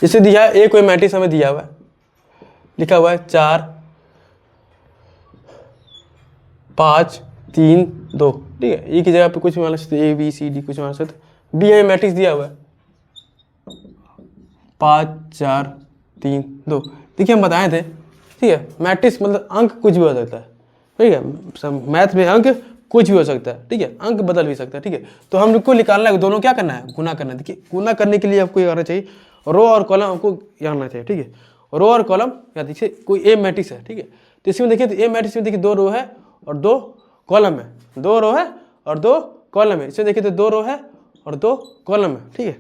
जैसे दिया है, कोई मैट्रिक्स हमें दिया हुआ है, लिखा हुआ है 4 5 3 2, ठीक है। ए की जगह पे कुछ मान सकते, A B C D कुछ मान सकते, बी हमें मैट्रिक्स दिया हुआ है 5 4 3 2। देखिए हम बताए थे, ठीक है, मैट्रिक्स मतलब अंक कुछ भी हो सकता है, ठीक है, मैथ में अंक कुछ भी हो सकता है, ठीक है, अंक बदल भी सकता है, ठीक है। तो हम लोग को निकालना है, दोनों क्या करना है, गुना करना है। देखिए गुना करने के लिए आपको ये करना चाहिए, रो और कॉलम आपको जानना चाहिए, ठीक है। रो और कॉलम या देखिए कोई ए मैट्रिक्स है, ठीक है, तो इसमें देखिए, तो ए मैट्रिक्स में देखिए 2 रो है और 2 कॉलम है, 2 रो है और 2 कॉलम है। इसमें देखिए तो 2 रो है और 2 कॉलम है, ठीक है,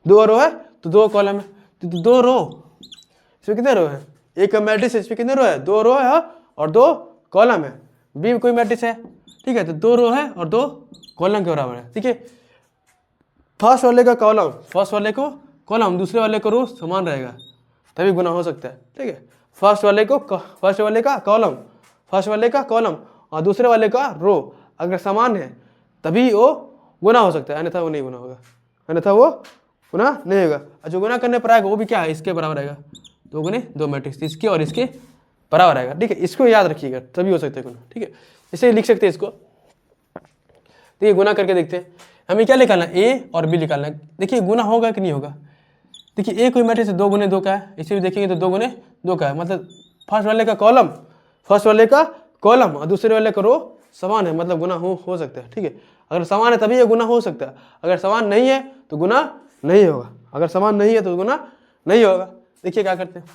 2 रो है तो 2 कॉलम है, तो 2 रो, इसमें कितने रो है, एक मैट्रिक्स है, इसमें कितने रो है, 2 रो है और 2 कॉलम है। बी में कोई मैट्रिक्स है, ठीक है, तो 2 रो है और 2 कॉलम के बराबर है, ठीक है। फर्स्ट वाले का कॉलम, फर्स्ट वाले को कॉलम, दूसरे वाले को रो समान रहेगा तभी गुना हो सकता है, ठीक है। फर्स्ट वाले का कॉलम, फर्स्ट वाले का कॉलम और दूसरे वाले का रो अगर समान है तभी वो गुना हो सकता है, अन्यथा वो नहीं गुना होगा, अन्यथा वो गुना नहीं होगा। और जो गुना करने पर आएगा वो भी क्या है, इसके बराबर आएगा, 2 गुने 2 मैट्रिक्स, इसके और इसके बराबर आएगा, ठीक है। इसको याद रखिएगा तभी हो सकता है गुना, ठीक है। इसे लिख सकते हैं इसको, देखिए गुना करके देखते हैं, हमें क्या निकालना है, ए और बी निकालना है। देखिए गुना होगा कि नहीं होगा, देखिए ए कोई मैट्रिक्स 2 गुने 2 का है, इसे भी देखेंगे तो 2 गुने 2 का है, मतलब फर्स्ट वाले का कॉलम, फर्स्ट वाले का कॉलम और दूसरे वाले का रो समान है, मतलब गुना हो सकता है, ठीक है। अगर समान है तभी ये गुना हो सकता है, अगर समान नहीं है तो गुना नहीं होगा, अगर समान नहीं है तो गुना नहीं होगा। देखिए क्या करते हैं,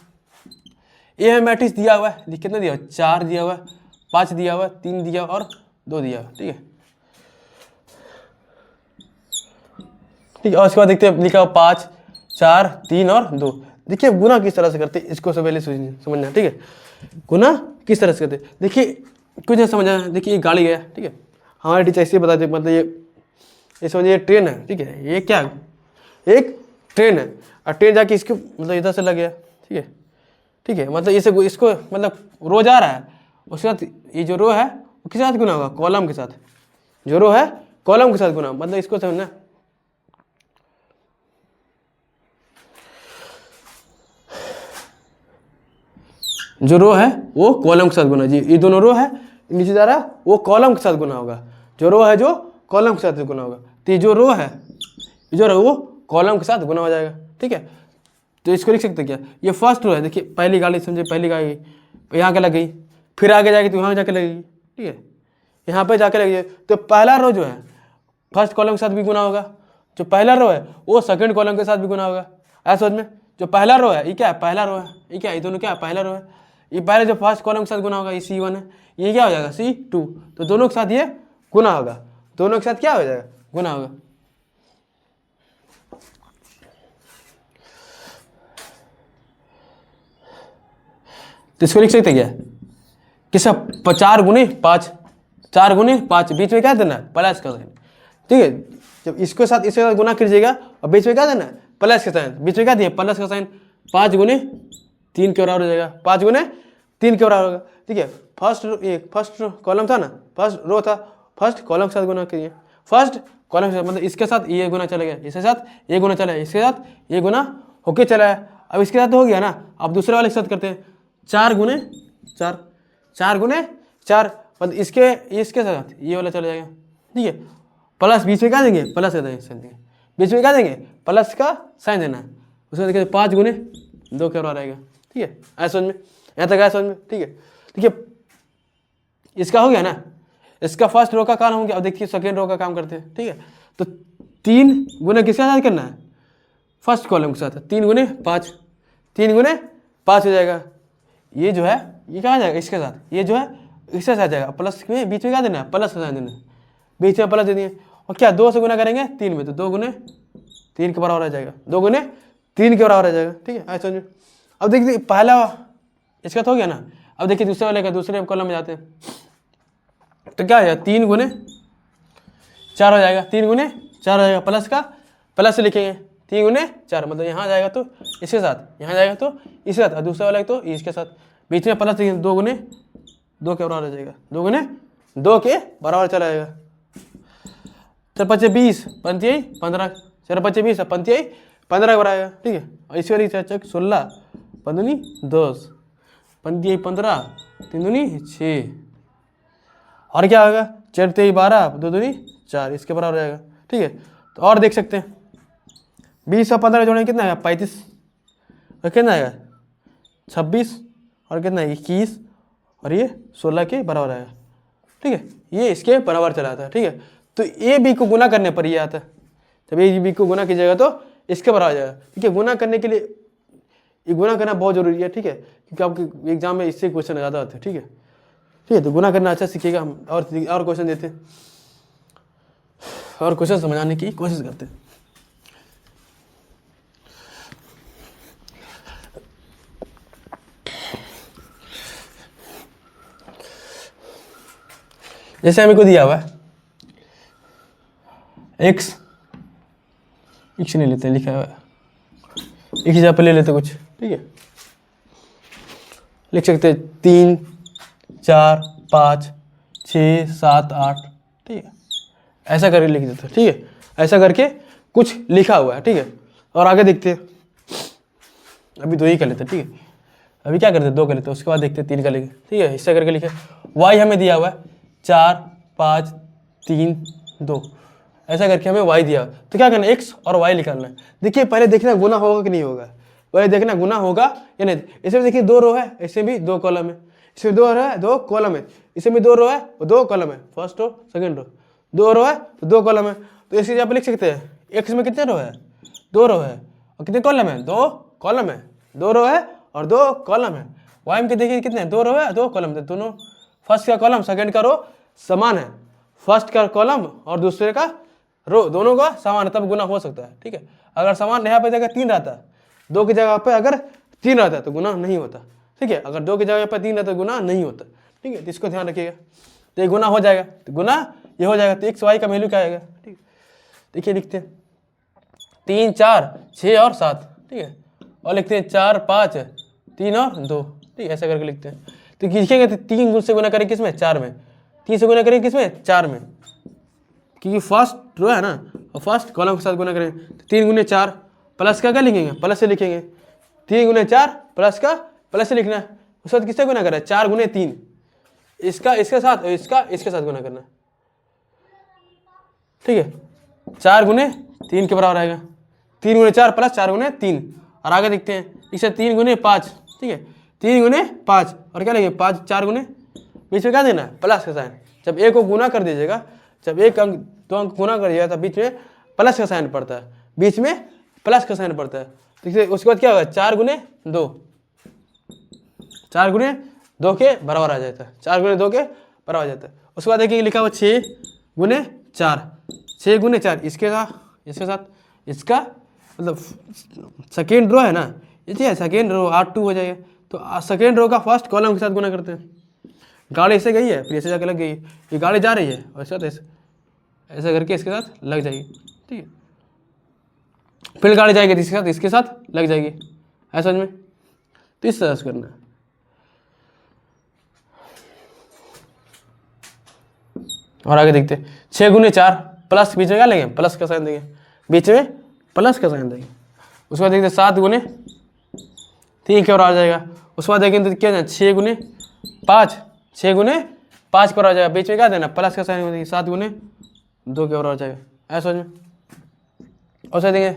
ए है मैट्रिक्स दिया हुआ है, कितना दिया हुआ है, 4 दिया हुआ है, 5 दिया हुआ है, 3 दिया हुआ और 2 दिया हुआ, ठीक है, ठीक है। और उसके बाद देखते हैं, लिखा हुआ 5 4 3 और 2। देखिए गुना किस तरह से करते हैं, इसको सब पहले समझना, ठीक है, गुना किस तरह से करते हैं। देखिए कुछ नहीं समझा, देखिए ये गाड़ी गया, ठीक है, हमारे टीचर ऐसे बताते, मतलब ये समझिए ट्रेन है, ठीक है, ये क्या एक ट्रेन है और ट्रेन जाके इसको मतलब इधर से लग गया, ठीक है, ठीक है, मतलब इसे इसको मतलब रो जा रहा है, उसके साथ ये जो रो है वो किस साथ गुना होगा, कॉलम के साथ, जो रो है कॉलम के साथ गुना, मतलब इसको समझना, जो रो है वो कॉलम के साथ गुना, जी ये दोनों रो है नीचे जा रहा है वो कॉलम के साथ गुना होगा, जो रो है जो कॉलम के साथ गुना होगा, तो ये जो रो है वो कॉलम के साथ गुना हो जाएगा, ठीक है। तो इसको लिख सकते क्या, ये फर्स्ट रो है, देखिए पहली गाड़ी समझे, पहली गाड़ी यहाँ के लग गई, फिर आगे जाएगी तो यहाँ जाके लगेगी, ठीक है, यहाँ पे जाके लगेगी, तो पहला रो जो है फर्स्ट कॉलम के साथ भी गुना होगा, जो पहला रो है वो सेकंड कॉलम के साथ भी गुना होगा, ऐसा समझ में। जो पहला रो है ये क्या है, पहला रो है, ये क्या है, ये दोनों क्या है, पहला रो है, ये पहले जो फर्स्ट कॉलम के साथ गुना होगा ये C1 है, ये क्या हो जाएगा C2, तो दोनों के साथ ये गुना होगा, दोनों के साथ क्या हो जाएगा, गुना होगा। तो इसको लिख सकते क्या, किसका 4 गुने 5, 4 गुने 5, बीच में क्या देना है, प्लस का साइन, ठीक है। जब इसके साथ गुना कीजिएगा और बीच में क्या देना है, प्लस का साइन, बीच में क्या दिया, प्लस का साइन, 5 गुने 3 के बराबर हो जाएगा, 5 गुने 3 के बराबर होगा, ठीक है। फर्स्ट कॉलम था ना, फर्स्ट रो था फर्स्ट कॉलम के साथ गुना करिए, फर्स्ट कॉलम के साथ, मतलब इसके साथ ये गुना चला गया, इसके साथ ये गुना चला गया, इसके साथ ये गुना होके चला है। अब इसके साथ तो हो गया ना, अब दूसरे वाले के साथ करते हैं, 4 गुने 4, 4 गुने 4, मतलब इसके साथ ये वाला चला जाएगा, ठीक है। प्लस बीच में क्या देंगे, प्लस का देंगे, बीच में क्या देंगे, प्लस का साइन देना है। उसके बाद 5 गुने 2 के बराबर आएगा, ठीक है। ऐसा समझ में, यहाँ तक आया समझ में, ठीक है। ठीक है, इसका हो गया ना, इसका फर्स्ट रो का काम हो गया। अब देखिए सेकेंड रो का काम करते हैं, ठीक है। तो 3 गुने किसके साथ करना है, फर्स्ट कॉलम के साथ, 3 गुने 5, 3 गुने 5 हो जाएगा। ये जो है ये कहाँ जाएगा, इसके साथ, ये जो है इसके साथ जाएगा, प्लस में बीच में क्या देना है, प्लस का साइन देना है, बीच में प्लस दे दिए। और क्या 2 से गुना करेंगे 3 में, तो 2 गुने 3 के बराबर आ जाएगा, 2 गुने 3 के बराबर आ जाएगा, ठीक है। ऐसा समझो। अब देखिए पहला इसका तो हो गया ना, अब देखिए दूसरे वाले का, दूसरे कॉलम में जाते हैं, तो क्या हो जाएगा, 3 गुने 4 हो जाएगा, 3 गुने 4 हो जाएगा, प्लस का प्लस से लिखेंगे, 3 गुने 4, मतलब यहाँ जाएगा तो इसके साथ, यहाँ जाएगा तो इसके साथ, और दूसरा वाला तो इसके साथ, बीच में प्लस लिखेंगे, 2 गुने 2 के बराबर आ जाएगा, 2 गुने 2 के बराबर चला जाएगा। 4 5 20, 15 15, 4 5 20, 15 15 के बराबर आएगा, ठीक है। और इसी वाली 16 15 10, 15 15, 3 दूनी 6, और क्या होगा, 4 3 12, 2 दूनी 4, इसके बराबर आएगा, ठीक है। तो और देख सकते हैं 20 और 15 जोड़ेंगे कितना आएगा, 35, और कितना आएगा 26, और कितना है 21, और ये 16 के बराबर आएगा, ठीक है। ये इसके बराबर चला आता है, ठीक है। तो ए बी को गुना करने पर ये आता है, जब ए बी को गुना कीजिएगा तो इसके बराबर आ जाएगा, ठीक है। गुना करने के लिए ये गुना करना बहुत जरूरी है, ठीक है, क्योंकि आपके एग्जाम में इससे क्वेश्चन ज़्यादा आते हैं, ठीक है। ठीक है, तो गुना करना अच्छा सीखिएगा। हम और क्वेश्चन देते हैं, और क्वेश्चन समझाने की कोशिश करते हैं। जैसे हमें को दिया हुआ है x नहीं लेते, लिखा हुआ है एक जगह पे ले लेते कुछ, ठीक है। लिख सकते हैं 3 4 5 6 7 8, ठीक है, ऐसा करके लिख देते हैं, ठीक है। ऐसा करके कुछ लिखा हुआ है, ठीक है। और आगे देखते हैं, अभी 2 ही कर लेते हैं, ठीक है। अभी क्या करते हैं, 2 कर लेते हैं, उसके बाद देखते हैं 3 का लिखे, ठीक है। हिस्सा करके लिखे, y हमें दिया हुआ है 4 5 3 2, ऐसा करके हमें y दिया, तो क्या करना है, x और y निकालना है। देखिए पहले देखना गुना होगा कि नहीं होगा, पहले देखना गुना होगा या नहीं। इसमें देखिए 2 रो है, इसमें भी 2 कॉलम है, इसमें 2 रो है 2 कॉलम है, इसमें भी 2 रो है और 2 कॉलम है, फर्स्ट रो सेकंड रो, 2 रो है तो 2 कॉलम है। तो इसके यहाँ पे लिख सकते हैं x में कितने रो है, 2 रो है, और कितने कॉलम है, 2 कॉलम है, 2 रो है और 2 कॉलम है। y में देखिए कितने 2 रो है 2 कॉलम है, दोनों फर्स्ट का कॉलम सेकंड का रो समान है, फर्स्ट का कॉलम और दूसरे का रो दोनों का समान है, तब गुना हो सकता है, ठीक है। अगर समान यहाँ पे जगह 3 रहता है, 2 की जगह पे अगर 3 रहता है तो गुना नहीं होता, ठीक है। अगर 2 की जगह पे 3 रहता है तो गुना नहीं होता, ठीक है। तो इसको ध्यान रखिएगा, तो ये गुना हो जाएगा, तो गुना ये हो जाएगा, तो एक्स वाई का वैल्यू क्या आएगा, ठीक है। देखिए लिखते हैं 3 4 6 और 7, ठीक है, और लिखते हैं 4 5 3 और 2, ठीक है, ऐसा करके लिखते हैं। तो लिखेंगे तो 3 गुण से गुना करें किस में, 4 में, 3 से गुना करें किस में, 4 में, क्योंकि फर्स्ट रो है ना, और फर्स्ट कॉलम के साथ गुना करें तो 3 गुने 4, प्लस का क्या लिखेंगे, प्लस से लिखेंगे, 3 गुने 4 प्लस का प्लस से लिखना है। उसके बाद किससे गुना करें, 4 गुने 3, इसका इसके साथ और इसका इसके साथ गुना करना है, ठीक है। 4 गुने 3 के बराबर आएगा, 3 गुने 4 प्लस 4 गुने 3, और आगे देखते हैं इसे 3 गुने 5, ठीक है, 3 गुने 5, और क्या लगेगा 5 4 गुने, बीच में क्या देना है, प्लस का साइन। जब एक को गुना कर दीजिएगा, जब एक अंक 2 अंक गुना कर दिया तो बीच में प्लस का साइन पड़ता है, बीच में प्लस का साइन पड़ता है। तो उसके बाद क्या होगा, 4 गुने 2, 4 गुने 2 के बराबर आ जाता है, 4 गुने 2 के बराबर आ जाता है। उसके बाद देखिए लिखा हुआ 6 गुने 4, 6 गुने 4, इसके साथ इसका मतलब सेकेंड रो है ना, ये सेकेंड रो 8 2 हो जाएगा। तो सेकेंड रो का फर्स्ट कॉलम के साथ गुना करते हैं। गाड़ी ऐसे गई है, फिर ऐसे जाकर लग गई, ये गाड़ी जा रही है और इसके साथ ऐसा करके इसके साथ लग जाएगी, ठीक है। फिर गाड़ी जाएगी इसके साथ लग जाएगी, ऐसा समझ में। तो इस तरह से करना है। और आगे देखते हैं 6 गुने 4 प्लस बीच में क्या लेंगे प्लस का साइन देंगे, बीच में प्लस का साइन देंगे। उसके बाद देखते 7 गुने 3 के बराबर आ जाएगा। उसके बाद देखेंगे तो क्या जाए 6 गुने 5, 6 गुने 5 के बराबर आ जाएगा, बीच में क्या देना प्लस का साइन देंगे, 7 गुने 2 के बराबर आ जाएगा, ऐसा समझ में। और सर देंगे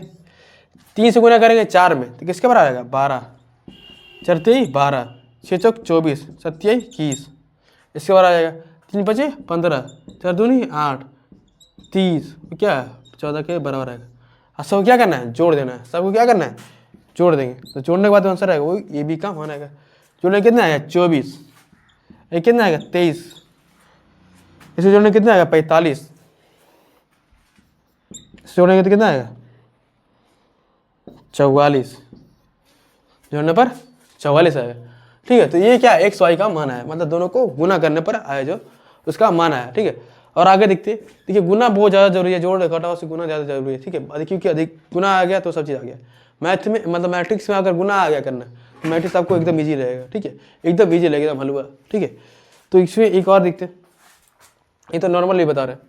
3 से गुना करेंगे 4 में तो किसके बराबर आएगा 12, 4 3 12, 6 चौक 24, 7 21, इसके बराबर आ जाएगा। 3 5 15, 4 2 8, 30, क्या 14 के बराबर आएगा। अब सबको क्या करना है जोड़ देना है, सबको क्या करना है जोड़ देंगे। तो जोड़ने के बाद आंसर आएगा वो ये बी का मान आएगा। जोड़ने कितना आएगा 24, ये कितना आएगा 23, इसे जोड़ने कितना आएगा 45, इसे जोड़ने कितना आएगा 44, जोड़ने पर 44 आएगा। ठीक है, तो ये क्या एक्स वाई का मान आया, मतलब दोनों को गुना करने पर आया जो उसका मान आया। ठीक है, और आगे देखिए गुना बहुत ज़्यादा जरूरी है, जोड़ घटाव से गुना ज़्यादा जरूरी है। ठीक है, क्योंकि अधिक गुना आ गया तो सब चीज़ आ गया। मैथ में मतलब मैट्रिक्स में अगर गुना आ गया करना तो मैट्रिक्स आपको एकदम ईजी रहेगा। ठीक है, एकदम ईजी लगेगा, एकदम हलवा। ठीक है, तो इसमें एक और देखते हैं, ये तो नॉर्मली बता रहे हैं।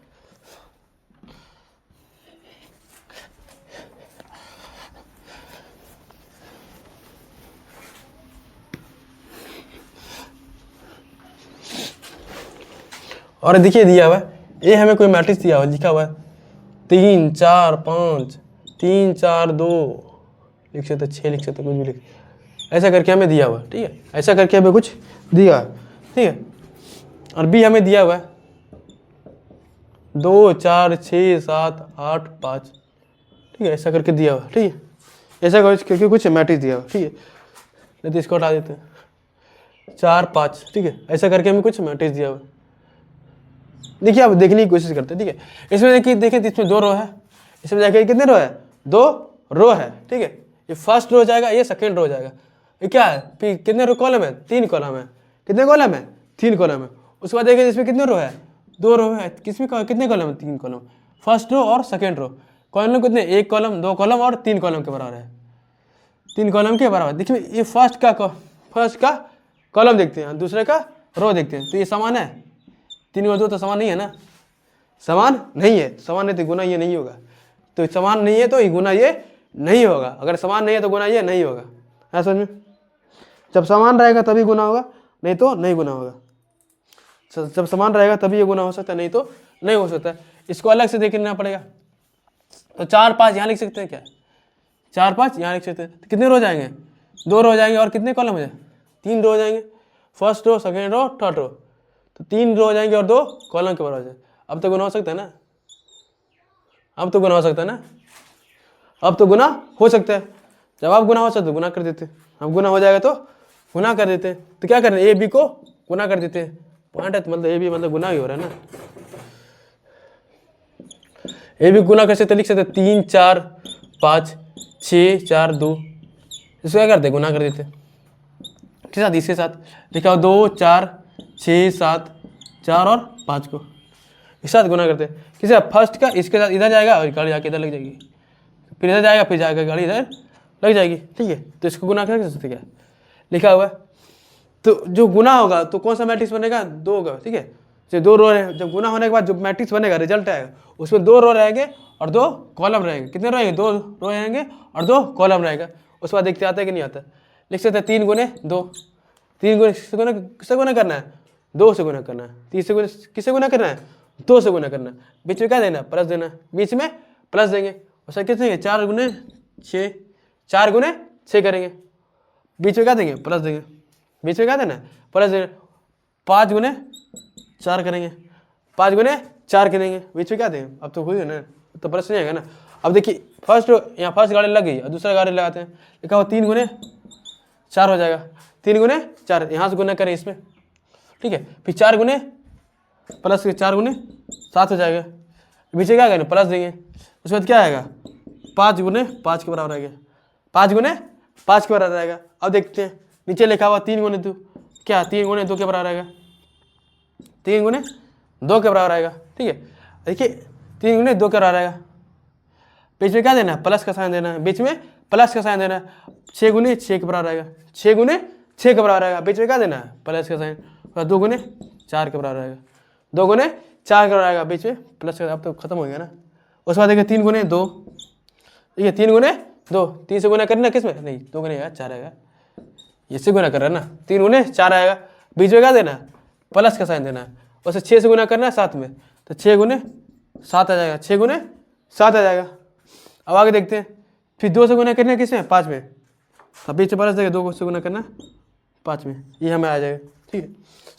और देखिए दिया हुआ है ये हमें कोई मैट्रिक्स दिया हुआ है, लिखा हुआ है 3 4 5, 3 4 2 लिख सकते 6 लिख सकते कुछ भी लिख, ऐसा करके हमें दिया हुआ है। ठीक है, ऐसा करके हमें कुछ दिया है। ठीक है, और बी हमें दिया हुआ है 2 4 6 7 8 5। ठीक है, ऐसा करके दिया हुआ है। ठीक है, ऐसा करके कुछ मैट्रिक्स दिया हुआ है। ठीक है, नहीं तो इसको हटा देते हैं 4 5। ठीक है, ऐसा करके हमें कुछ मैट्रिक्स दिया हुआ है। देखिए आप देखने की कोशिश करते हैं। ठीक है, इसमें देखिए इसमें 2 रो है, इसमें जाके कितने रो है 2 रो है। ठीक है, ये फर्स्ट रो जाएगा, ये सेकंड रो जाएगा। ये क्या है फिर कितने रो कॉलम है 3 कॉलम है, कितने कॉलम है 3 कॉलम है। उसके बाद देखिए इसमें कितने रो है 2 रो है, किसमें कितने कॉलम है 3 कॉलम, फर्स्ट रो और सेकेंड रो कॉलम कितने 1 कॉलम 2 कॉलम और 3 कॉलम के बराबर है, 3 कॉलम के बराबर। देखिए ये फर्स्ट का कॉलम देखते हैं, दूसरे का रो देखते हैं, तो ये समान है 3 और 2 तो समान नहीं है ना, समान नहीं है, समान नहीं तो गुना ये नहीं होगा। तो समान नहीं है तो ये गुना ये नहीं होगा, अगर समान नहीं है तो गुना ये नहीं होगा। है समझ में, जब समान रहेगा तभी गुना होगा, नहीं तो नहीं गुना होगा। जब समान रहेगा तभी ये गुना हो सकता है, नहीं तो नहीं हो सकता। इसको अलग से देखना पड़ेगा। तो 4 5 यहाँ लिख सकते हैं क्या, 4 5 यहाँ लिख सकते हैं। तो कितने रो जाएंगे 2 रो जाएंगे और कितने कॉलम हो जाए 3 रो जाएंगे, first row second row third row, तो 3 रो हो जाएंगे और 2 कॉलम के बराबर हो जाए। अब तो गुना हो सकता है ना, अब तो गुना हो सकता है ना, अब तो गुना हो सकता है। जब आप गुना हो सकता है तो गुना कर देते हैं, अब गुना हो जाएगा तो गुना कर देते हैं। तो क्या करें ए बी को गुना कर देते हैं, पॉइंट है तो मतलब ए बी मतलब गुना ही हो रहा है ना। ए बी गुना कर सकते लिख सकते 3 4 5 6 4 2, इसको क्या करते गुना कर देते। ठीक है, इसके साथ लिखा 2 4 6 7 4 और 5 को इस साथ गुना करते हैं। किसी फर्स्ट का इसके साथ इधर जाएगा और गाड़ी जाके इधर लग जाएगी, फिर इधर जाएगा, फिर जाएगा गाड़ी इधर लग जाएगी। ठीक है, तो इसको गुना कर सकते क्या लिखा हुआ है। तो जो गुना होगा तो कौन सा मैट्रिक्स बनेगा 2 होगा। ठीक है, जो 2 रो है, जब गुना होने के बाद जो मैट्रिक्स बनेगा रिजल्ट आएगा उसमें 2 रो रहेंगे और 2 कॉलम रहेंगे। कितने रहेंगे 2 रो रहेंगे और 2 कॉलम रहेगा। उसके बाद देखते आता है कि नहीं आता, लिख सकते हैं 3 गुने 2, 3 गुने किससे गुना करना है 2 से गुना करना है, 3 से गुना किससे गुना करना है 2 से गुना करना है, बीच में क्या देना प्लस देना है, बीच में प्लस देंगे। और सर कितने 4 गुने 6, 4 गुने 6 करेंगे, बीच में क्या देंगे प्लस देंगे, बीच में क्या देना है प्लस देना। 5 गुने 4 करेंगे, 5 गुने 4 करेंगे, बीच में क्या देंगे, अब तो हुई है ना, तो प्लस नहीं आएगा ना। अब देखिए फर्स्ट यहाँ फर्स्ट गाड़ी लग गई और दूसरा गाड़ी लगाते हैं, लिखा हुआ 3 गुने 4 हो जाएगा, 3 गुने 4 यहाँ से गुना करें इसमें। ठीक है, फिर 4 गुने प्लस 4 गुने 7 हो जाएगा, पीछे क्या करें प्लस देंगे। उसके बाद क्या आएगा 5 गुने 5 के बराबर आएगा, 5 गुने 5 के बराबर आएगा। अब देखते हैं नीचे लिखा हुआ 3 गुने 2, क्या 3 गुने 2 के बराबर आएगा, 3 गुने 2 के बराबर आएगा। ठीक है, देखिए 3 गुने 2 के बराबर आएगा, बीच में क्या देना है प्लस का साइन देना है, बीच में प्लस का साइन देना है। 6 गुने 6 के बराबर आएगा, 6 गुने 6 के बराबर आएगा, बीच में क्या देना है प्लस का साइन, और 2 गुने 4 के बराबर आएगा, 2 गुने 4 के बराबर आएगा, बीच में प्लस अब तो खत्म हो गया ना। उसके बाद देखिए 3 गुने 2, ठीक है 3 गुने 2, 3 से गुना करना किस में, नहीं 2 गुने 4 आएगा, इससे गुना कर रहा है ना, 3 गुने 4 आएगा, बीच में क्या देना प्लस का साइन देना है, उसे 6 से गुना करना है 7 में, तो 6 गुने 7 आ जाएगा, 6 गुने 7 आ जाएगा। अब आगे देखते हैं, फिर 2 से गुना करना है किस में 5 में, अब बीच में प्लस देगा, 2 से गुना करना 5 में, ये हमें आ जाएगा। ठीक है,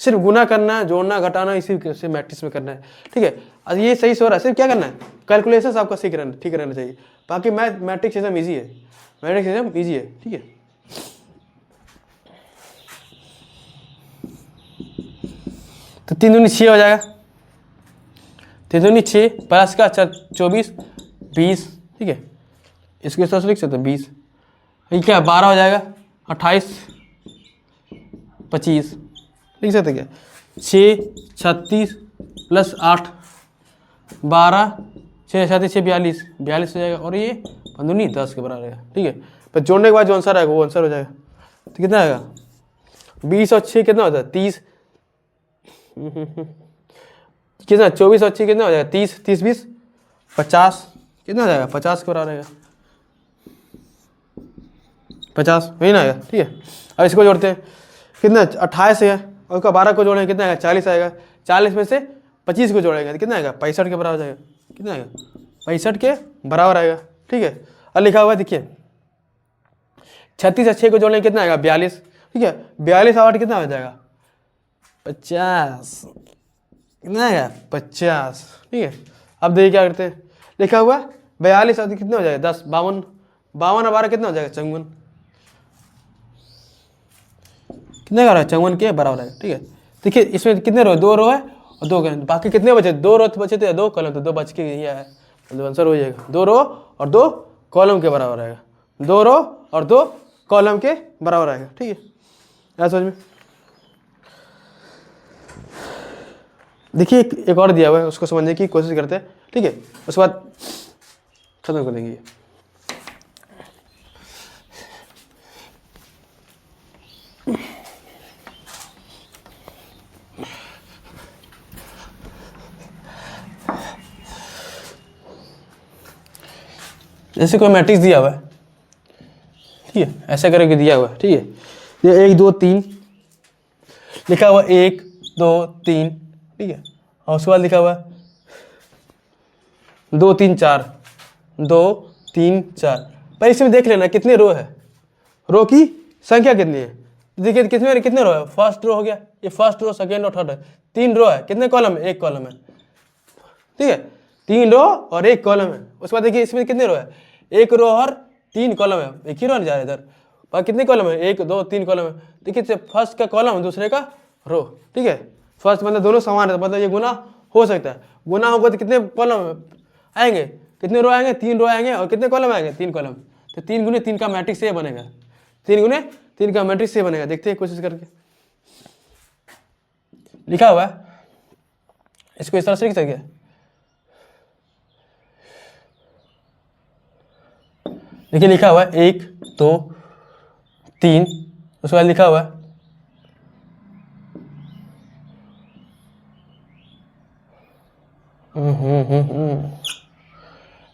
सिर्फ गुना करना, जोड़ना, घटाना इसी से मैट्रिक्स में करना है। ठीक है, अब ये सही से हो रहा है, सिर्फ क्या करना है कैलकुलेशन आपका ठीक रहना चाहिए, बाकी मैट्रिक्स सिस्टम ईजी है, मैट्रिक्स सिस्टम ईजी है। ठीक है, तो 3 दूनी 6 हो जाएगा, 3 दूनी 6 प्लस का 24 20, ठीक है इसको इस तरह से लिख सकते हैं 20, ये क्या 12 हो जाएगा, 28 25 लिख सकते क्या, 6 36 प्लस 8 12 6 37 6 42 42 हो जाएगा, और ये 15 10 के बराबर है। ठीक है, पर जोड़ने के बाद जो आंसर आएगा वो आंसर हो जाएगा, तो कितना आएगा 20 और 6 कितना होता है 30, कितना 24 और 6 कितना हो जाएगा 30, 30 20 50, कितना हो जाएगा 50 के बराबर आएगा, 50 वही ना आएगा। ठीक है, अब इसको जोड़ते हैं, कितना 28 है और उसका 12 को जोड़ेंगे कितना आएगा 40 आएगा, 40 में से 25 को जोड़ेंगे तो कितना आएगा 65 के बराबर जाएगा, कितना आएगा 65 के बराबर आएगा। ठीक है, अब लिखा हुआ है देखिए 36 और 6 को जोड़ेंगे कितना आएगा 42, ठीक है 42 और 8 कितना हो जाएगा 50, कितना आएगा 50। ठीक है, अब देखिए क्या करते हैं, लिखा हुआ 42 और कितना हो जाएगा 10 52, 52 और 12 कितना हो जाएगा 54, कितने का रहा है 54 के बराबर है। ठीक है, देखिए इसमें कितने रो, 2 रो है और 2 कॉलम, बाकी कितने बचे 2 रो बचे थे 2 कॉलम, तो 2 बच के यही है, मतलब आंसर हो जाएगा 2 रो और 2 कॉलम के बराबर आएगा, 2 रो और 2 कॉलम के बराबर आएगा। ठीक है, क्या समझ में। देखिए एक और दिया हुआ है, उसको समझने की कोशिश करते हैं। ठीक है, उसके बाद खत्म कर देंगे। जैसे कोई मैट्रिक्स दिया हुआ है, ठीक है ऐसा करके दिया हुआ है। ठीक है, ये 1 2 3 लिखा हुआ 1 2 3, ठीक है, और उसके बाद लिखा हुआ 2 3 4 2 3 4, पर इसमें देख लेना कितने रो है, रो की संख्या कितनी है। देखिए कितने रो है, फर्स्ट रो हो गया, ये first row second row third है, 3 रो है, कितने कॉलम है 1 कॉलम है। ठीक है, 3 रो और 1 कॉलम है। उसके बाद देखिए इसमें कितने रो है, 1 रो और 3 कॉलम है, एक ही रो नहीं जा रहा इधर, और कितने कॉलम है 1 2 3 कॉलम है। देखिए फर्स्ट का कॉलम है दूसरे का रो। ठीक है, फर्स्ट मतलब दोनों समान है, मतलब ये गुना हो सकता है, गुना होगा तो कितने कॉलम आएंगे, कितने रो आएंगे 3 रो आएंगे, और कितने कॉलम आएंगे 3 कॉलम, तो 3 गुने 3 का मैट्रिक्स ये बनेगा, 3 गुने 3 का मैट्रिक्स ये बनेगा। देखते हैं कोशिश करके, लिखा हुआ है इसको इस तरह से लिख सकते हैं। देखिए लिखा हुआ है 1 2 3, उसके बाद लिखा हुआ है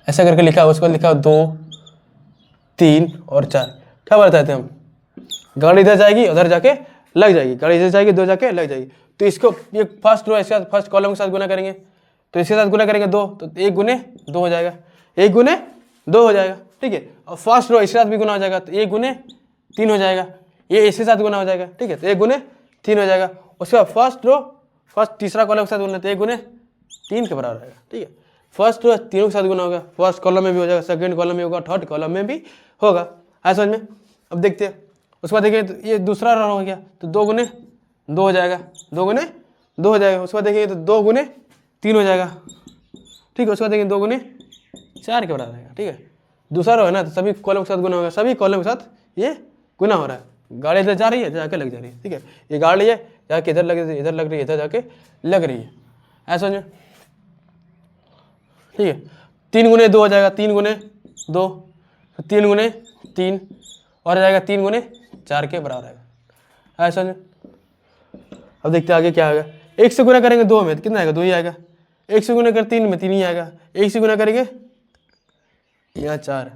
ऐसा करके लिखा हुआ, उसके बाद लिखा हुआ 2 3 और 4। क्या बताते हैं हम, गाड़ी इधर जाएगी उधर जाके लग जाएगी, गाड़ी इधर जाएगी उधर जाके लग जाएगी, तो इसको ये फर्स्ट रो इसके साथ फर्स्ट कॉलम के साथ गुना करेंगे, तो इसके साथ गुना करेंगे 2, तो 1 गुने 2 हो जाएगा, 1 गुने 2 हो जाएगा। ठीक है, और फर्स्ट रो इसके साथ भी गुना हो जाएगा, तो 1 गुने 3 हो जाएगा, ये इसके साथ गुना हो जाएगा। ठीक है, तो 1 गुने 3 हो जाएगा। उसके बाद फर्स्ट रो फर्स्ट तीसरा कॉलम के साथ गुना, तो 1 गुने 3 के बराबर आएगा। ठीक है, फर्स्ट रो तीनों के साथ गुना होगा, फर्स्ट कॉलम में भी हो जाएगा, सेकंड कॉलम में होगा, थर्ड कॉलम में भी होगा। है समझ में। अब देखते हैं, उसके बाद देखिए तो ये दूसरा रो हो गया, तो 2 गुने 2 हो जाएगा, 2 गुने 2 हो जाएगा। उसके बाद देखिए तो 2 गुने 3 हो जाएगा। ठीक है, उसके बाद देखिए 2 गुने 4 के बराबर आएगा। ठीक है, दूसरा रो है ना, तो सभी कॉलम के साथ गुना होगा, सभी कॉलम के साथ ये गुना हो रहा है, गाड़ी इधर जा रही है जाके लग जा रही है। ठीक है, ये गाड़ी है जाके इधर लग रही है, इधर लग रही है, इधर जाके लग रही है। ऐसा समझो। ठीक है, 3 गुने 2 हो जाएगा, 3 गुने 2, 3 गुने 3 और आ जाएगा 3 गुने 4 के बराबर आएगा। ऐसा समझो। अब देखते हैं आगे क्या आएगा, 1 से गुना करेंगे 2 में तो कितना आएगा, 2 ही आएगा। 1 से गुना कर 3 में 3 ही आएगा, 1 से गुना करेंगे यहाँ 4,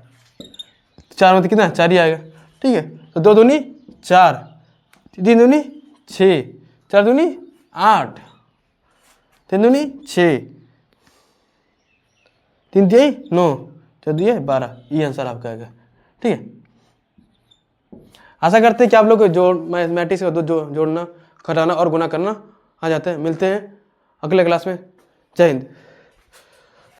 4 में तो कितना 4 ही आएगा, ठीक है। तो 2 दूनी 4, 3 दूनी 6, 4 दूनी 8, 3 दूनी 6, 3 तिहाई 9, 4 दिए 12, ये आंसर आपका आएगा, ठीक है। आशा करते हैं कि आप लोग जोड़ मैथमेटिक्स का जोड़ना, घटाना और गुना करना आ जाते हैं। मिलते हैं अगले क्लास में। जय हिंद।